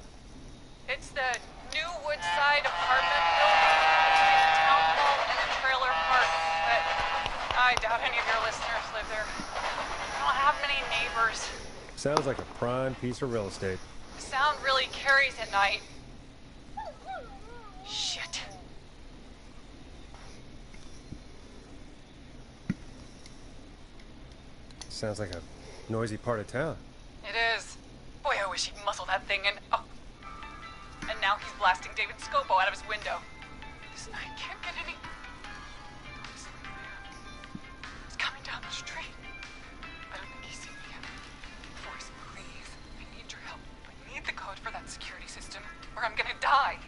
E: It's the New Woodside apartment building between the town hall and the trailer park. But I doubt any of your listeners live there. I don't have many neighbors.
C: Sounds like a prime piece of real estate.
E: The sound really carries at night. Shit.
C: Sounds like a noisy part of town.
E: It is. Boy, I wish he'd muzzle that thing and... Oh. And now he's blasting David Scopo out of his window. This night can't get any... He's coming down the street. I don't think he's seen me yet. Forrest, please. I need your help. I need the code for that security system, or I'm gonna die.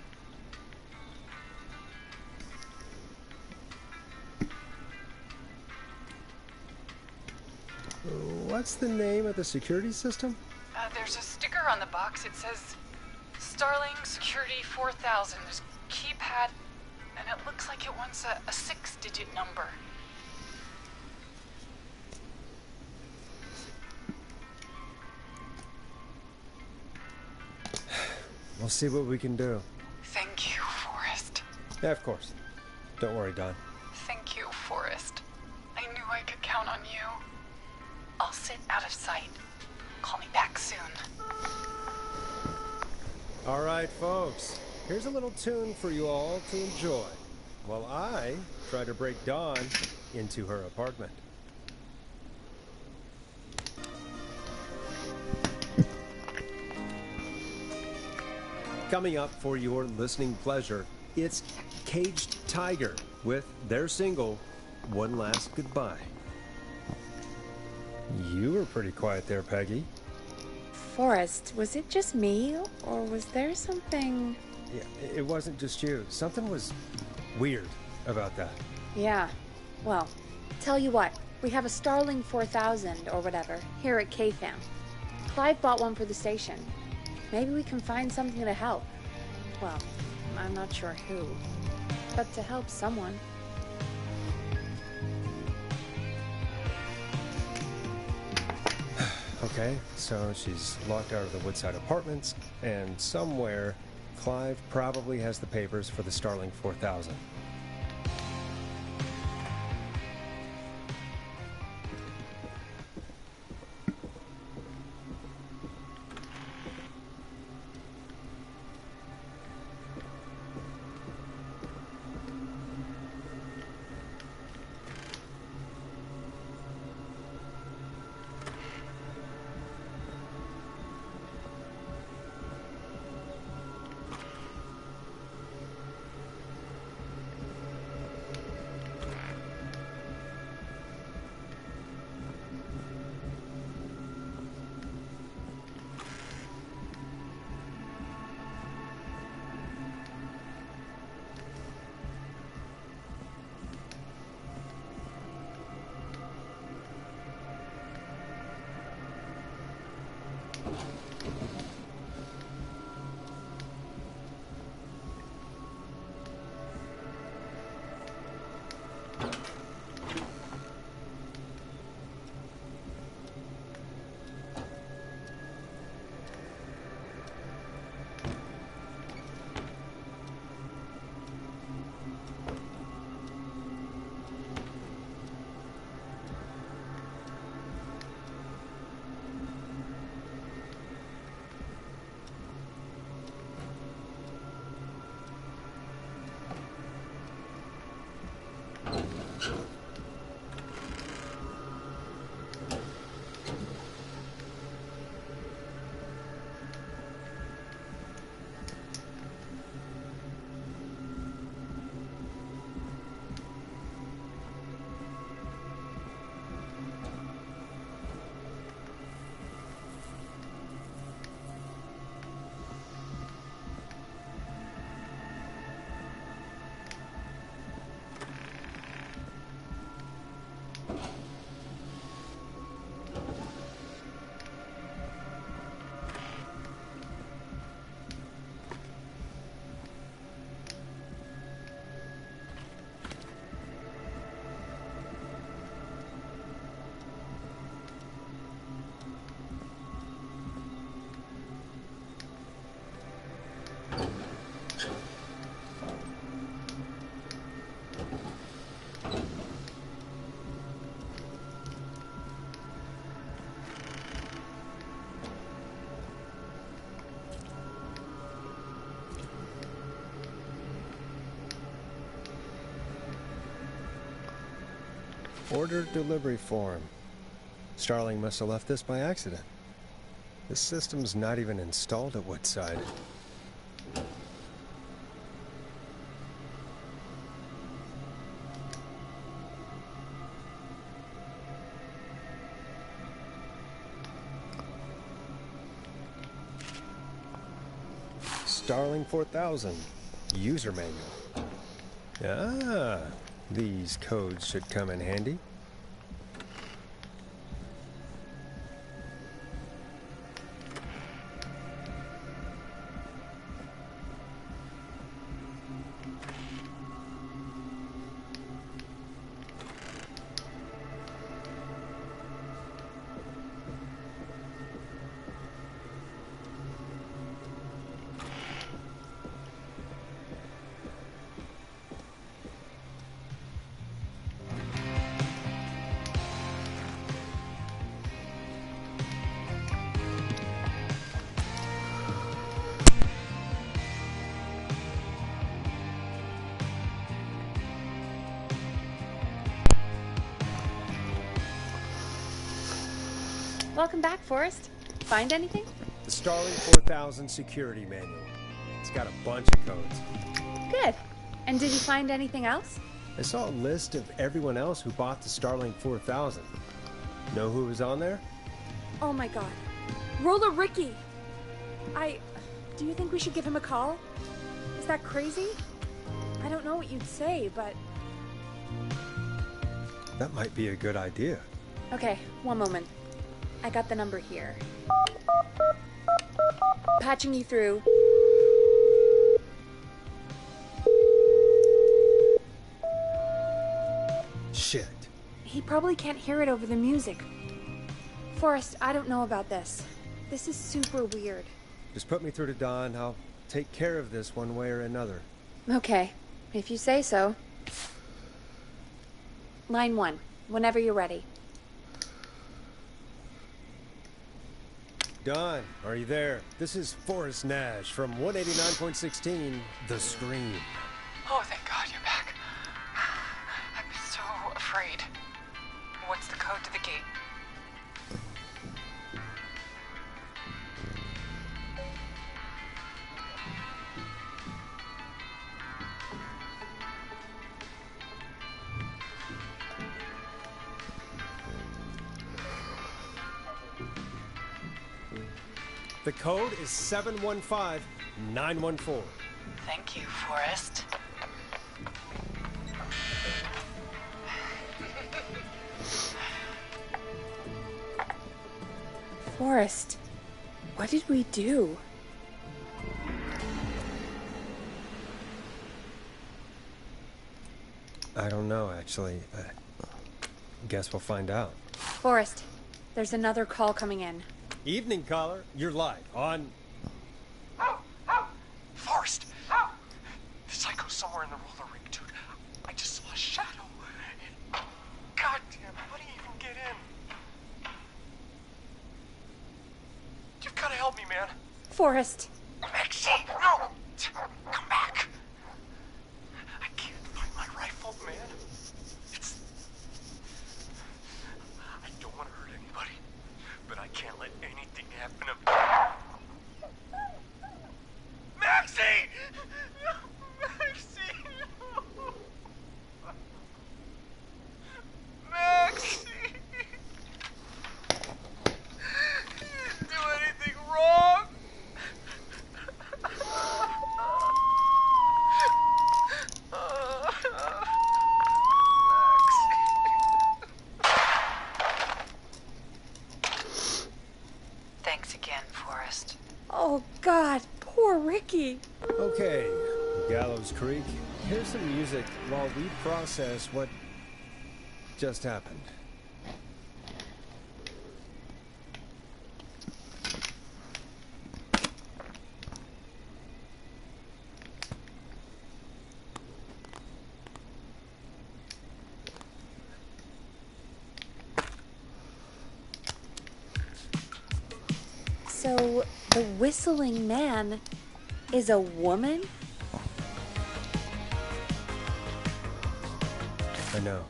C: What's the name of the security system?
E: There's a sticker on the box. It says Starling Security 4000. There's a keypad, and it looks like it wants a 6-digit number.
C: We'll see what we can do.
E: Thank you, Forrest.
C: Yeah, of course. Don't worry, Don.
E: Thank you, Forrest. I knew I could count on you. I'll sit out of sight. Call me back soon.
C: All right, folks. Here's a little tune for you all to enjoy while I try to break Dawn into her apartment. Coming up for your listening pleasure, it's Caged Tiger with their single, One Last Goodbye. You were pretty quiet there, Peggy.
B: Forrest, was it just me, or was there something...
C: Yeah, it wasn't just you. Something was weird about that.
B: Yeah, well, tell you what, we have a Starling 4000, or whatever, here at KFAM. Clive bought one for the station. Maybe we can find something to help. Well, I'm not sure who, but to help someone.
C: Okay, so she's locked out of the Woodside Apartments, and somewhere, Clive probably has the papers for the Starling 4000. Order delivery form. Starling must have left this by accident. This system's not even installed at Woodside. Starling 4000. User manual. Ah, these codes should come in handy.
B: Welcome back, Forrest. Find anything?
C: The Starling 4000 security manual. It's got a bunch of codes.
B: Good. And did you find anything else?
C: I saw a list of everyone else who bought the Starling 4000. Know who was on there?
B: Oh my god. Roller Ricky! Do you think we should give him a call? Is that crazy? I don't know what you'd say, but...
C: That might be a good idea.
B: Okay, one moment. I got the number here. Patching you through.
C: Shit.
B: He probably can't hear it over the music. Forrest, I don't know about this. This is super weird.
C: Just put me through to Don. I'll take care of this one way or another.
B: Okay, if you say so. Line 1, whenever you're ready.
C: Don, are you there? This is Forrest Nash from 189.16, The Scream.
J: Oh, thank God you're back. I'm so afraid. What's the code to the gate?
C: The code is 715914.
J: Thank you, Forrest.
B: Forrest, what did we do?
C: I don't know, actually. Guess we'll find out.
B: Forrest, there's another call coming in.
C: Evening, caller. You're live on...
A: Forrest! The psycho's somewhere in the roller rig, dude. I just saw a shadow. And... Goddamn, how do you even get in? You've gotta help me, man.
B: Forrest.
A: Maxie, no! Come back. I can't find my rifle, man. I don't want to hurt anybody, but I can't let anything happen to me. Maxie! No, Maxie! No. Maxie! You didn't do anything wrong!
J: Thanks again, Forrest.
B: Oh, God, poor Ricky.
C: Okay, Gallows Creek. Here's some music while we process what just happened.
B: So, the whistling man is a woman?
C: I know.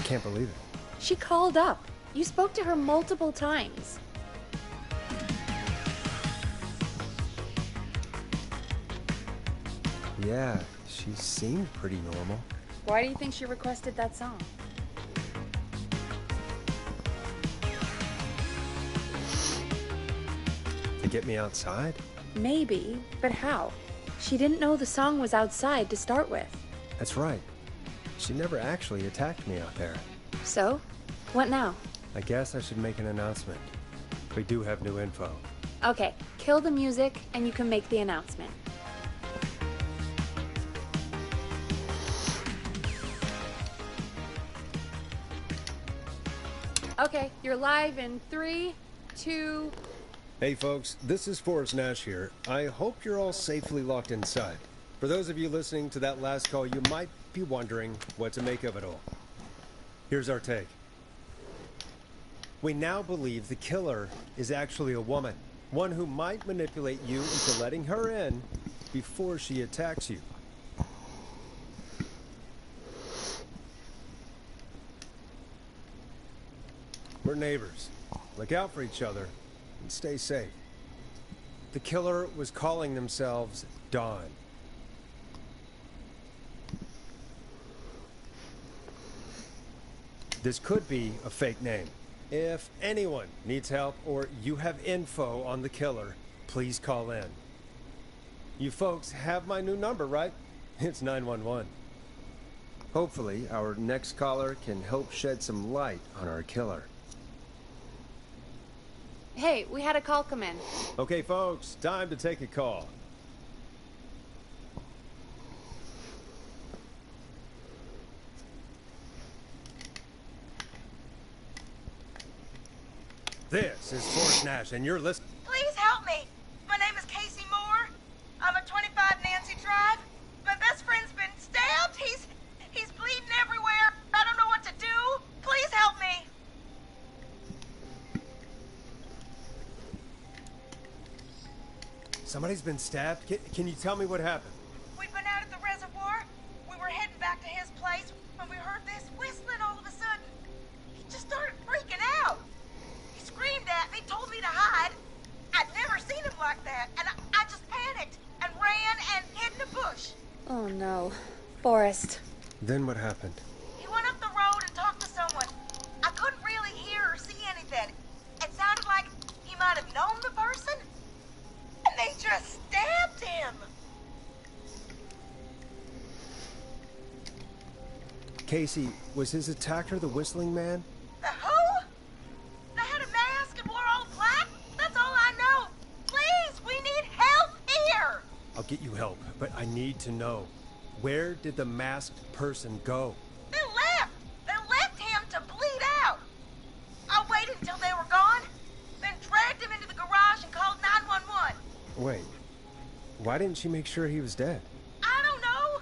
C: can't believe it.
B: She called up. You spoke to her multiple times.
C: Yeah, she seemed pretty normal.
B: Why do you think she requested that song?
C: To get me outside?
B: Maybe, but how? She didn't know the song was outside to start with.
C: That's right. She never actually attacked me out there.
B: So? What now?
C: I guess I should make an announcement. We do have new info.
B: Okay, kill the music and you can make the announcement. Okay, you're live in 3, 2...
C: Hey folks, this is Forrest Nash here. I hope you're all safely locked inside. For those of you listening to that last call, you might be wondering what to make of it all. Here's our take. We now believe the killer is actually a woman. One who might manipulate you into letting her in before she attacks you. We're neighbors. Look out for each other and stay safe. The killer was calling themselves Dawn. This could be a fake name. If anyone needs help or you have info on the killer, please call in. You folks have my new number, right? It's 911. Hopefully, our next caller can help shed some light on our killer.
B: Hey, we had a call come in.
C: Okay, folks, time to take a call. This is Forrest Nash, and you're listening.
F: Please help me. My name is Casey Moore. I'm at 25 Nancy Drive. My best friend's been stabbed. He's bleeding everywhere. I don't know what to do. Please help me.
C: Somebody's been stabbed? Can you tell me what happened?
F: We'd been out at the reservoir. We were heading back to his place when we heard this whistling all of a sudden. He just started freaking out. He screamed at me, told me to hide. I'd never seen him like that, and I just panicked and ran and hid in a bush.
B: Oh no. Forrest.
C: Then what happened?
F: He went up the road and talked to someone. I couldn't really hear or see anything. It sounded like he might have known the person. And they just stabbed him.
C: Casey, was his attacker the whistling man?
F: The who? They had a mask and wore all black? That's all I know. Please, we need help here.
C: I'll get you help, but I need to know. Where did the masked person go?
F: They left. They left him to bleed out. I waited until they were gone, then dragged him into the garage and called 911.
C: Wait, why didn't she make sure he was dead?
F: I don't know.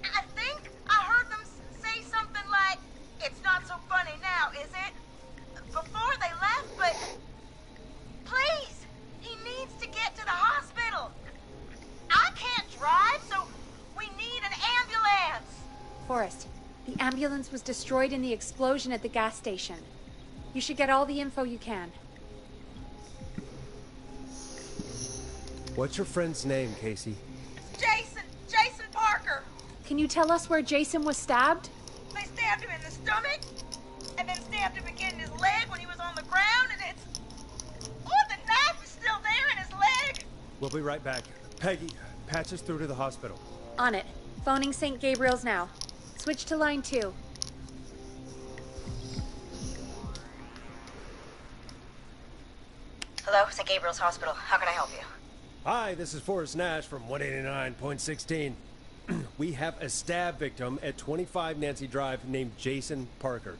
F: I think I heard them say something like, "It's not so funny now, is it?" before they left, but please, he needs to get to the hospital. I can't drive, so we need an ambulance.
B: Forrest, the ambulance was destroyed in the explosion at the gas station. You should get all the info you can.
C: What's your friend's name, Casey?
F: Jason Parker.
B: Can you tell us where Jason was stabbed?
F: They stabbed him in the stomach, and then stabbed him again in his leg when he was on the ground, and it's... Oh, the knife is still there in his leg.
C: We'll be right back. Peggy, patch us through to the hospital.
B: On it. Phoning St. Gabriel's now. Switch to line 2.
H: Hello, St. Gabriel's Hospital. How can I help you?
C: Hi, this is Forrest Nash from 189.16. We have a stab victim at 25 Nancy Drive named Jason Parker.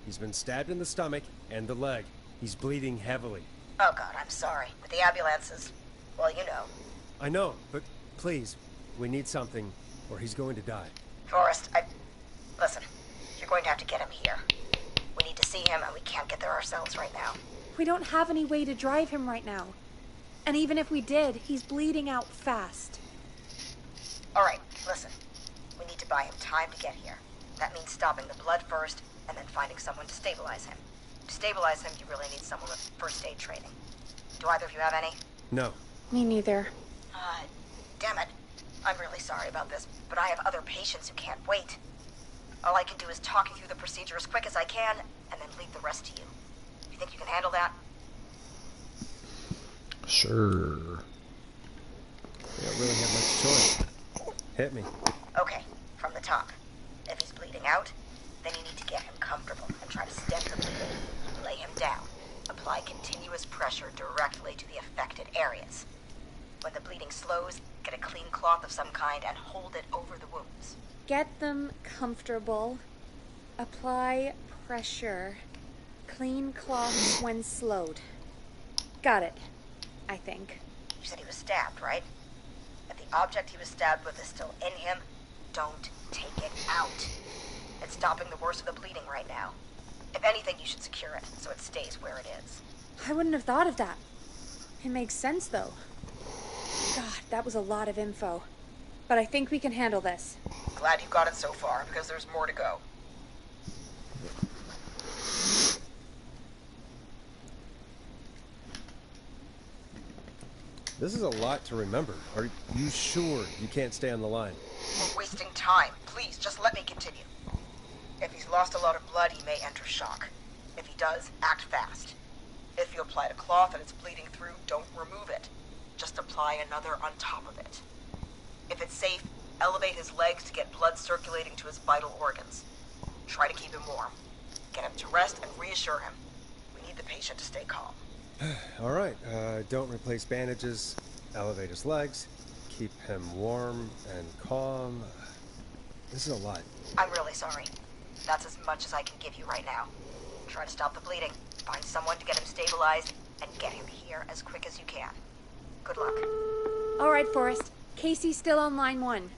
C: He's been stabbed in the stomach and the leg. He's bleeding heavily.
H: Oh, God, I'm sorry. But the ambulances, well, you know.
C: I know, but please, we need something, or he's going to die.
H: Forrest, listen, you're going to have to get him here. We need to see him, and we can't get there ourselves right now.
B: We don't have any way to drive him right now. And even if we did, he's bleeding out fast.
H: All right, listen. We need to buy him time to get here.
F: That means stopping the blood first, and then finding someone to stabilize him. To stabilize him, you really need someone with first aid training. Do either of you have any?
C: No.
B: Me neither.
F: Damn it. I'm really sorry about this, but I have other patients who can't wait. All I can do is talk you through the procedure as quick as I can, and then leave the rest to you. You think you can handle that?
D: Sure.
C: We don't really have much choice. Hit me.
F: Okay, from the top. If he's bleeding out, then you need to get him comfortable and try to stem the bleeding. Lay him down. Apply continuous pressure directly to the affected areas. When the bleeding slows, get a clean cloth of some kind and hold it over the wounds.
B: Get them comfortable. Apply pressure. Clean cloths when slowed. Got it, I think.
F: You said he was stabbed, right? If the object he was stabbed with is still in him, don't take it out. It's stopping the worst of the bleeding right now. If anything, you should secure it so it stays where it is.
B: I wouldn't have thought of that. It makes sense, though. God, that was a lot of info. But I think we can handle this.
F: Glad you got it so far, because there's more to go.
C: This is a lot to remember. Are you sure you can't stay on the line?
F: We're wasting time. Please, just let me continue. If he's lost a lot of blood, he may enter shock. If he does, act fast. If you applied a cloth and it's bleeding through, don't remove it. Just apply another on top of it. If it's safe, elevate his legs to get blood circulating to his vital organs. Try to keep him warm. Get him to rest and reassure him. We need the patient to stay calm.
C: All right. Don't replace bandages. Elevate his legs. Keep him warm and calm. This is a lot.
F: I'm really sorry. That's as much as I can give you right now. Try to stop the bleeding. Find someone to get him stabilized, and get him here as quick as you can. Good luck.
B: All right, Forrest. Casey's still on line 1.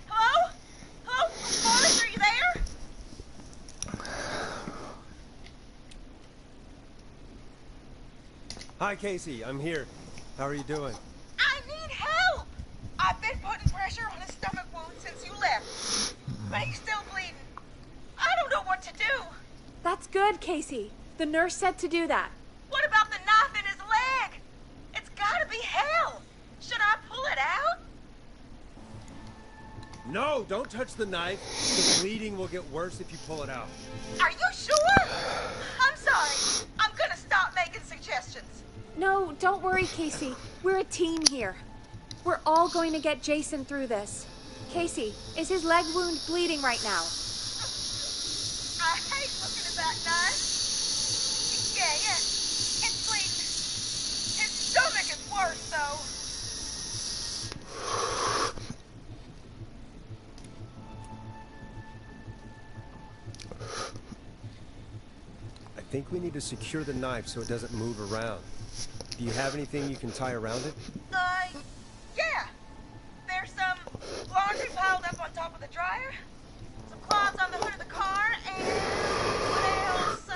F: Hello? Hello? Forrest, are you there?
C: Hi, Casey. I'm here. How are you doing?
F: I need help! I've been putting pressure on his stomach wound since you left. But he's still bleeding. I don't know what to do.
B: That's good, Casey. The nurse said to do that.
F: What about the knife in his leg? It's gotta be hell. Should I pull it out?
C: No, don't touch the knife. The bleeding will get worse if you pull it out.
F: Are you sure? I'm sorry. I'm gonna stop making suggestions.
B: No, don't worry, Casey. We're a team here. We're all going to get Jason through this. Casey, is his leg wound bleeding right now?
F: I hate looking at that knife. Yeah. It's bleeding. His stomach is worse, though.
C: I think we need to secure the knife so it doesn't move around. Do you have anything you can tie around it?
F: Yeah. There's some laundry piled up on top of the dryer, some cloths on the hood of the car, and what else?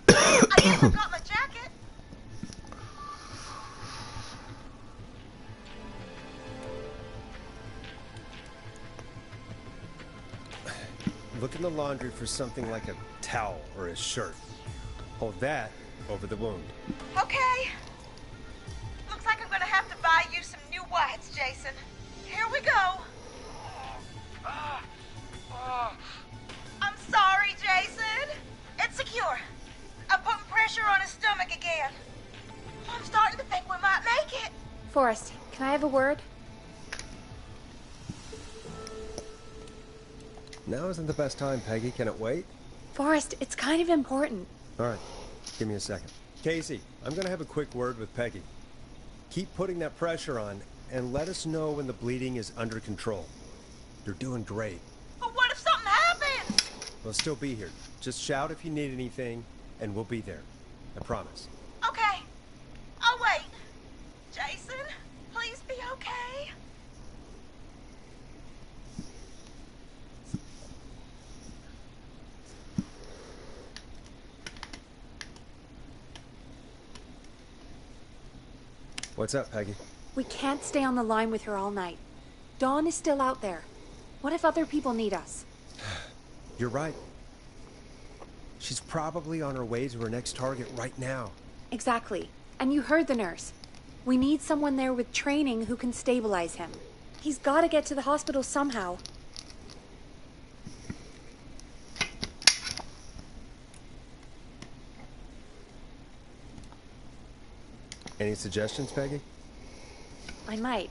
F: I guess I've got my jacket.
C: Look in the laundry for something like a towel or a shirt. Hold that over the wound.
F: Okay. Looks like I'm gonna have to buy you some new whites, Jason. Here we go. I'm sorry, Jason. It's secure. I'm putting pressure on his stomach again. I'm starting to think we might make it.
B: Forrest, can I have a word?
C: Now isn't the best time, Peggy. Can it wait?
B: Forrest, it's kind of important.
C: All right. Give me a second. Casey, I'm going to have a quick word with Peggy. Keep putting that pressure on, and let us know when the bleeding is under control. You're doing great.
F: But what if something happens?
C: We'll still be here. Just shout if you need anything, and we'll be there. I promise.
F: Okay. I'll wait. Jason, please be okay.
C: What's up, Peggy?
B: We can't stay on the line with her all night. Dawn is still out there. What if other people need us?
C: You're right. She's probably on her way to her next target right now.
B: Exactly. And you heard the nurse. We need someone there with training who can stabilize him. He's got to get to the hospital somehow.
C: Any suggestions, Peggy?
B: I might.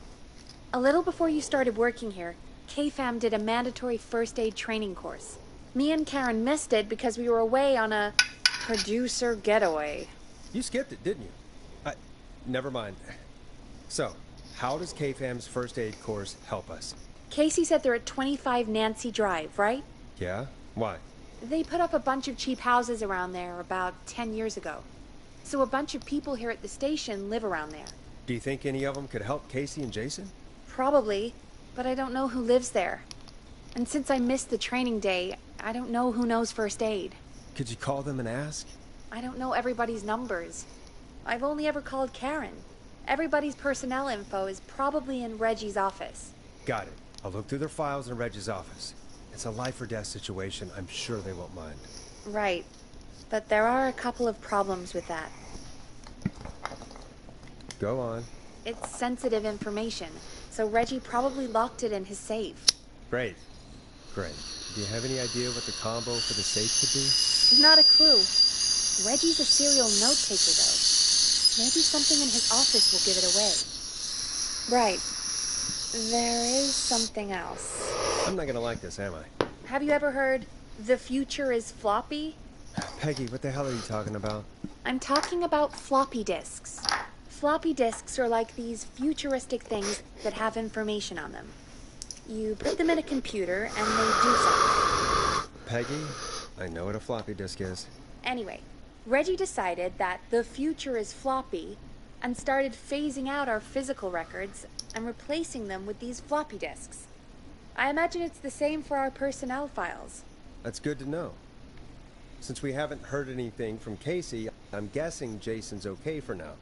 B: A little before you started working here, KFAM did a mandatory first aid training course. Me and Karen missed it because we were away on a producer getaway.
C: You skipped it, didn't you? Never mind. So, how does KFAM's first aid course help us?
B: Casey said they're at 25 Nancy Drive, right?
C: Yeah? Why?
B: They put up a bunch of cheap houses around there about 10 years ago. So a bunch of people here at the station live around there.
C: Do you think any of them could help Casey and Jason?
B: Probably, but I don't know who lives there. And since I missed the training day, I don't know who knows first aid.
C: Could you call them and ask?
B: I don't know everybody's numbers. I've only ever called Karen. Everybody's personnel info is probably in Reggie's office.
C: Got it. I'll look through their files in Reggie's office. It's a life or death situation. I'm sure they won't mind.
B: Right. But there are a couple of problems with that.
C: Go on.
B: It's sensitive information, so Reggie probably locked it in his safe.
C: Great. Great. Do you have any idea what the combo for the safe could be?
B: Not a clue. Reggie's a serial note taker, though. Maybe something in his office will give it away. Right. There is something else.
C: I'm not gonna like this, am I?
B: Have you ever heard, "The future is floppy"?
C: Peggy, what the hell are you talking about?
B: I'm talking about floppy disks. Floppy disks are like these futuristic things that have information on them. You put them in a computer and they do something.
C: Peggy, I know what a floppy disk is.
B: Anyway, Reggie decided that the future is floppy and started phasing out our physical records and replacing them with these floppy disks. I imagine it's the same for our personnel files.
C: That's good to know. Since we haven't heard anything from Casey, I'm guessing Jason's okay for now.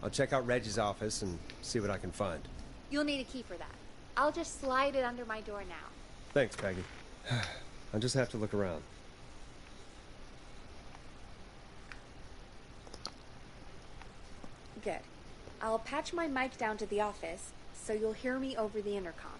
C: I'll check out Reggie's office and see what I can find.
B: You'll need a key for that. I'll just slide it under my door now.
C: Thanks, Peggy. I'll just have to look around.
B: Good. I'll patch my mic down to the office, so you'll hear me over the intercom.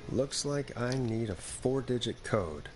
C: Looks like I need a 4-digit code.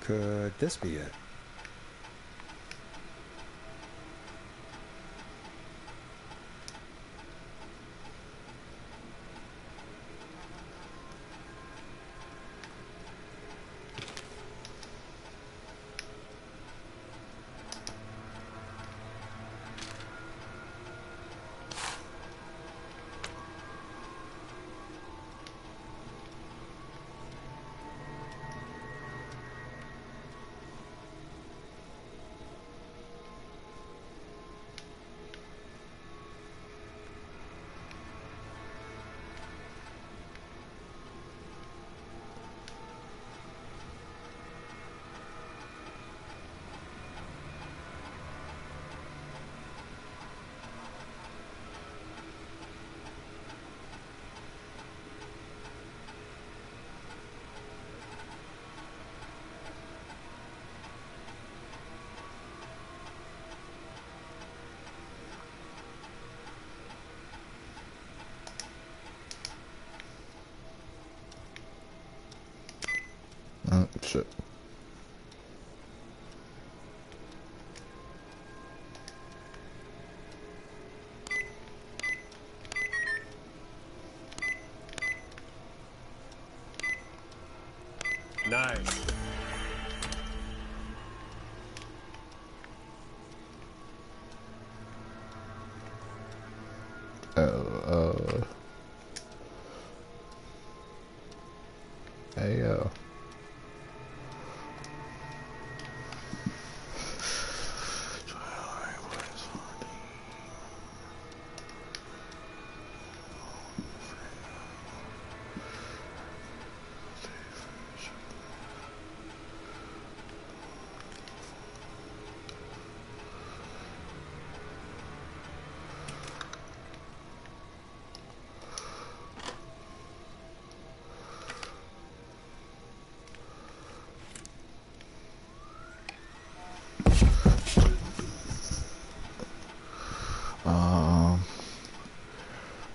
C: Could this be it?
D: Oh, shit.
C: Nice.
D: Hey, yo.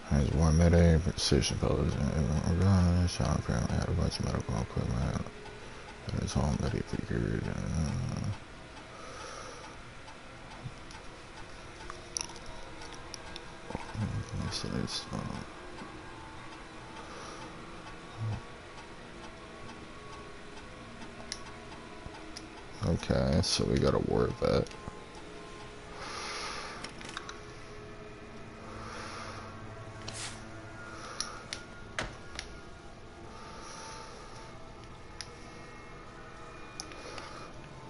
D: Has one mayday precision colors and gun. Sean apparently had a bunch of medical equipment in his home that he figured. Okay, so we got a war vet.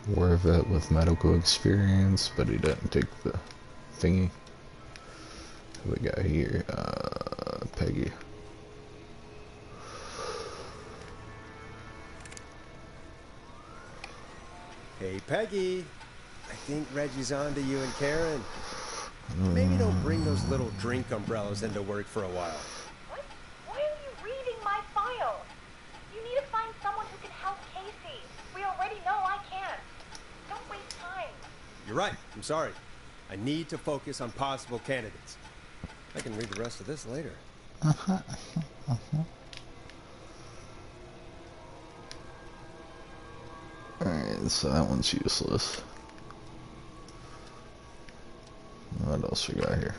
D: War vet with medical experience, but he didn't take the thingy. Who we got here? Peggy.
C: Hey, Peggy. I think Reggie's on to you and Karen. Maybe don't bring those little drink umbrellas into work for a while.
F: What? Why are you reading my file? You need to find someone who can help Casey. We already know I can't. Don't waste time.
C: You're right. I'm sorry. I need to focus on possible candidates. I can read the rest of this later.
D: Alright, so that one's useless. What else we got here?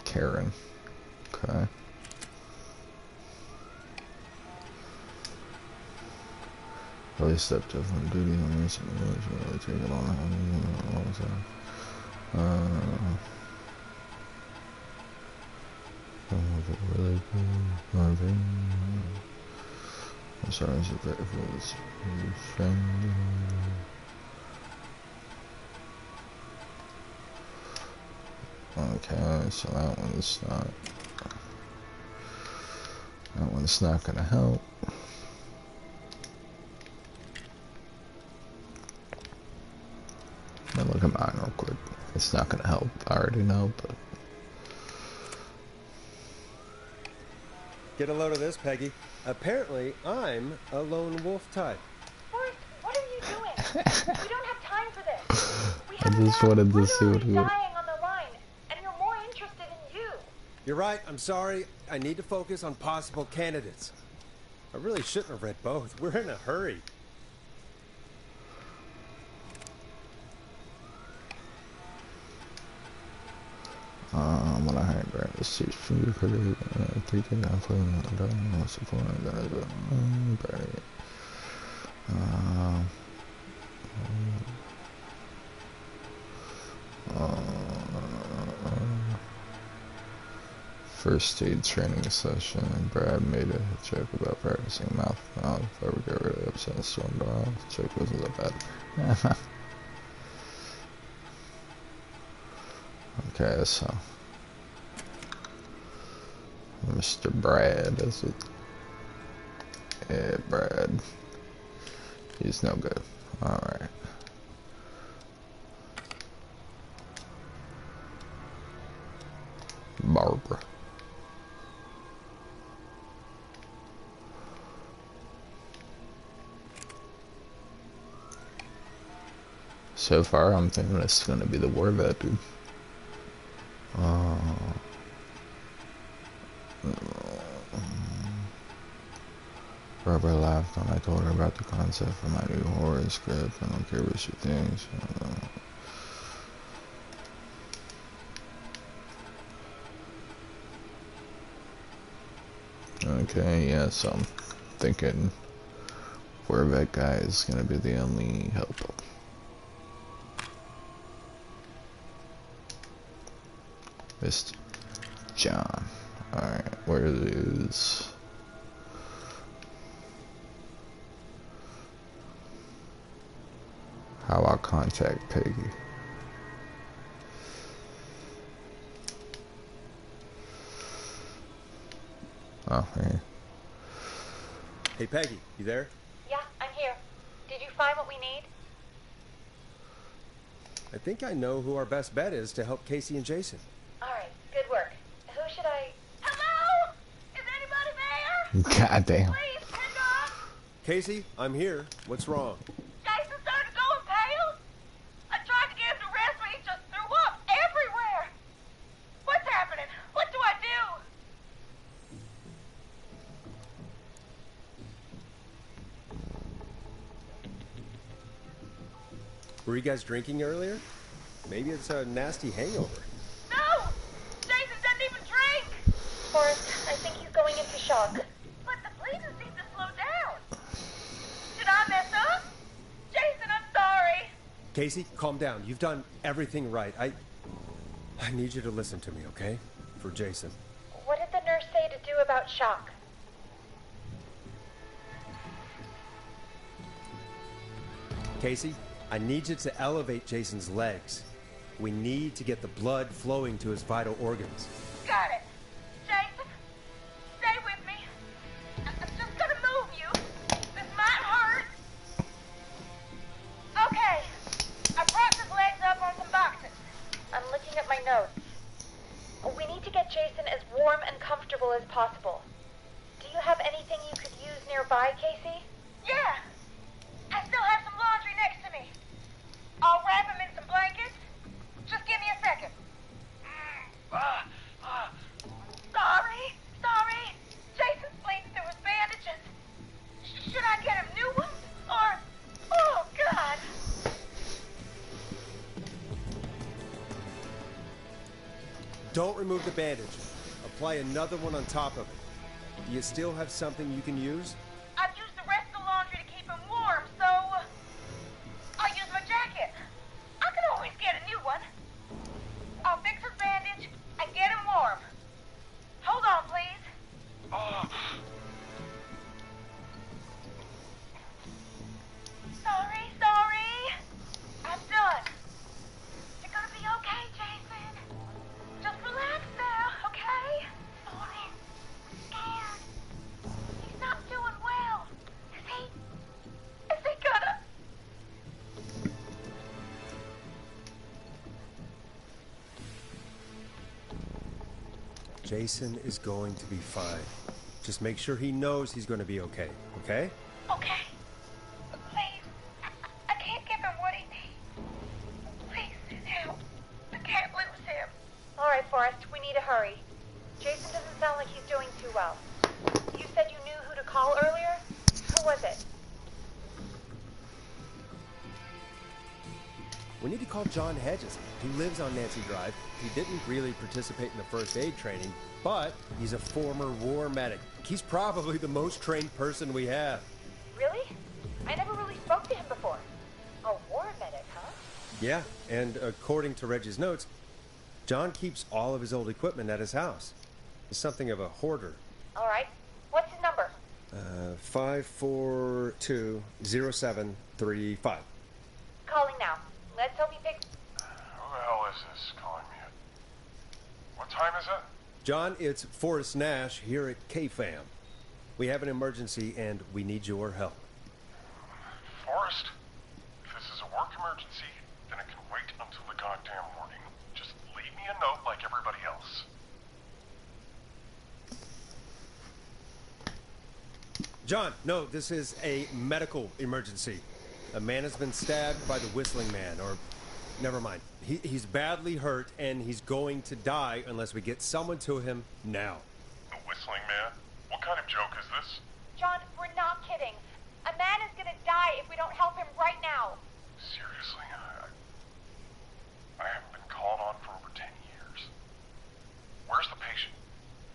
D: Karen. Okay. Really stepped up on duty on recent news, really take it on all the time. Really good. I'm sorry, it's a very friend. Okay, so that one's not gonna help. Let me look at mine real quick. It's not gonna help. I already know, but
C: Get a load of this, Peggy. Apparently, I'm a lone wolf type.
F: Forrest, what are you doing? We don't have time for this. We
D: I
F: have
D: just wanted to see what he would.
F: dying on the line, and you're more interested in you.
C: You're right. I'm sorry. I need to focus on possible candidates. I really shouldn't have read both. We're in a hurry.
D: When I had grabbed the seat from you, could have taken that for the support that is very. First aid training session. Brad made a joke about practicing mouth. If I ever get really upset and stormed off, the joke wasn't that bad. Okay, so Mr. Brad, is it? Yeah, Brad. He's no good. Alright. Barbara. So far, I'm thinking it's gonna be the war vet, dude. Barbara laughed when I told her about the concept for my new horror script. I don't care what she thinks. Okay, yeah, so I'm thinking where that guy is gonna be the only help. Mr. John. Alright, where is... How I contact Peggy. Oh, hey.
C: Hey, Peggy, you there?
B: Yeah, I'm here. Did you find what we need?
C: I think I know who our best bet is to help Casey and Jason.
B: All right, good work. Who should I...
F: Hello? Is anybody there?
D: God damn.
F: Please, pick up.
C: Casey, I'm here. What's wrong?
F: Jason started going pale. I tried to get him to rest, but he just threw up everywhere. What's happening? What do I do?
C: Were you guys drinking earlier? Maybe it's a nasty hangover.
F: No! Jason doesn't even drink!
B: Forrest, I think he's going into shock.
F: But the breathing seems to slow down. Did I mess up? Jason, I'm sorry.
C: Casey, calm down. You've done everything right. I need you to listen to me, okay? For Jason.
B: What did the nurse say to do about shock?
C: Casey, I need you to elevate Jason's legs. We need to get the blood flowing to his vital organs.
F: Got it. Jason, stay with me. I'm just gonna move you. This might hurt. Okay. I propped his legs up on some boxes.
B: I'm looking at my notes. We need to get Jason as warm and comfortable as possible. Do you have anything you could use nearby, Casey?
F: Yeah. I still have some laundry next to me. I'll wrap him in some blankets. Just give me a second. Sorry. Jason's bleeding through his bandages. Should I get him new ones? Or... Oh, God.
C: Don't remove the bandage. Apply another one on top of it. Do you still have something you can use?
F: I've used the rest of the laundry to keep him warm, so... I'll use my jacket. I can always get a new one. I'll fix his bandage and get him warm. Hold on, please. Sorry. I'm done. You're gonna be okay, Jason. Just relax now, okay? Sorry. Scared. He's not doing well. Is he gonna...
C: Jason is going to be fine. Just make sure he knows he's going to be okay, okay?
F: Okay. Please. I can't give him what he needs. Please, help. I can't lose him.
B: All right, Forrest, we need to hurry. Jason doesn't sound like he's doing too well. You said you knew who to call earlier? Who was it?
C: We need to call John Hedges. He lives on Nancy Drive. He didn't really participate in the first aid training, but he's a former war medic. He's probably the most trained person we have.
B: Really? I never really spoke to him before. A war medic, huh?
C: Yeah, and according to Reggie's notes, John keeps all of his old equipment at his house. He's something of a hoarder.
B: All right. What's his number?
C: 5420735.
B: Calling now. Let's hope he picks...
G: Who the hell is this calling me at... What time is it?
C: John, it's Forrest Nash here at K-Fam. We have an emergency and we need your help.
G: Forrest, if this is a work emergency, then it can wait until the goddamn morning. Just leave me a note like everybody else.
C: John, no, this is a medical emergency. A man has been stabbed by the Whistling Man, or... Never mind. He's badly hurt, and he's going to die unless we get someone to him now.
G: The Whistling Man? What kind of joke is this?
B: John, we're not kidding. kidding. A man is gonna die if we don't help him right now.
G: Seriously, I haven't been called on for over 10 years. Where's the patient?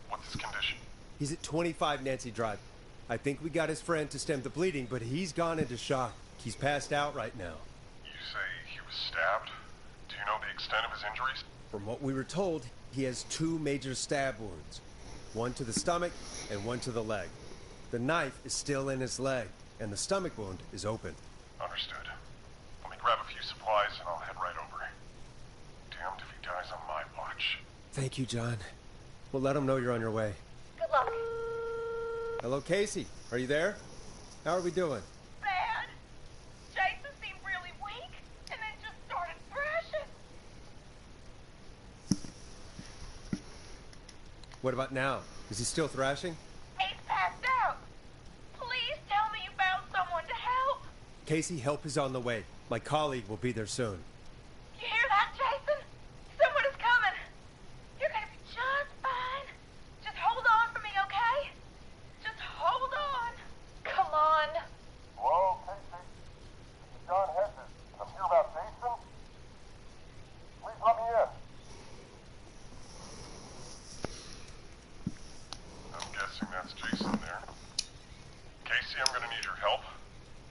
G: What's his condition?
C: He's at 25 Nancy Drive. I think we got his friend to stem the bleeding, but he's gone into shock. He's passed out right now.
G: You say he was stabbed? Do you know the extent of his injuries?
C: From what we were told, he has 2 major stab wounds. One to the stomach and one to the leg. The knife is still in his leg, and the stomach wound is open.
G: Understood. Let me grab a few supplies and I'll head right over. Damned if he dies on my watch.
C: Thank you, John. We'll let him know you're on your way.
B: Good luck.
C: Hello, Casey. Are you there? How are we doing?
F: Bad. Jason seemed really weak and then just started thrashing.
C: What about now? Is he still thrashing?
F: He's passed out. Please tell me you found someone to help.
C: Casey, help is on the way. My colleague will be there soon.
F: You hear that, Jason? Someone is coming. You're gonna be just fine. Just hold on for me, okay? Just hold on.
B: Come on.
G: Hello, Casey. This is John Hedges. I'm here about Jason. Please let me in. I'm guessing that's Jason there. Casey, I'm gonna need your help.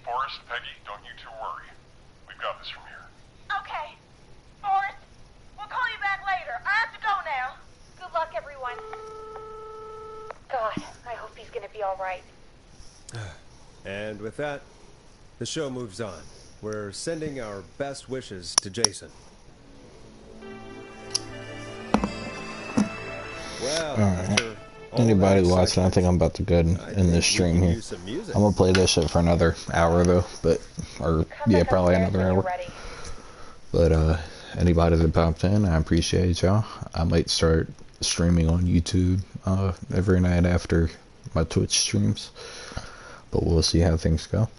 G: Forrest, Peggy, don't you two worry. We've got this from here.
F: Okay. Forrest, we'll call you back later. I have to go now.
B: Good luck, everyone. God, I hope he's gonna be all right.
C: And with that, the show moves on. We're sending our best wishes to Jason. Well, after all
D: Anybody
C: that
D: watching, I think I'm about to go in this stream
C: we could
D: here.
C: use some music.
D: I'm gonna play this shit for another hour though, yeah, probably another hour. But anybody that popped in, I appreciate y'all. I might start streaming on YouTube every night after my Twitch streams, but we'll see how things go.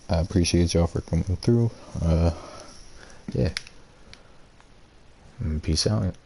D: I appreciate y'all for coming through. Yeah. Peace out.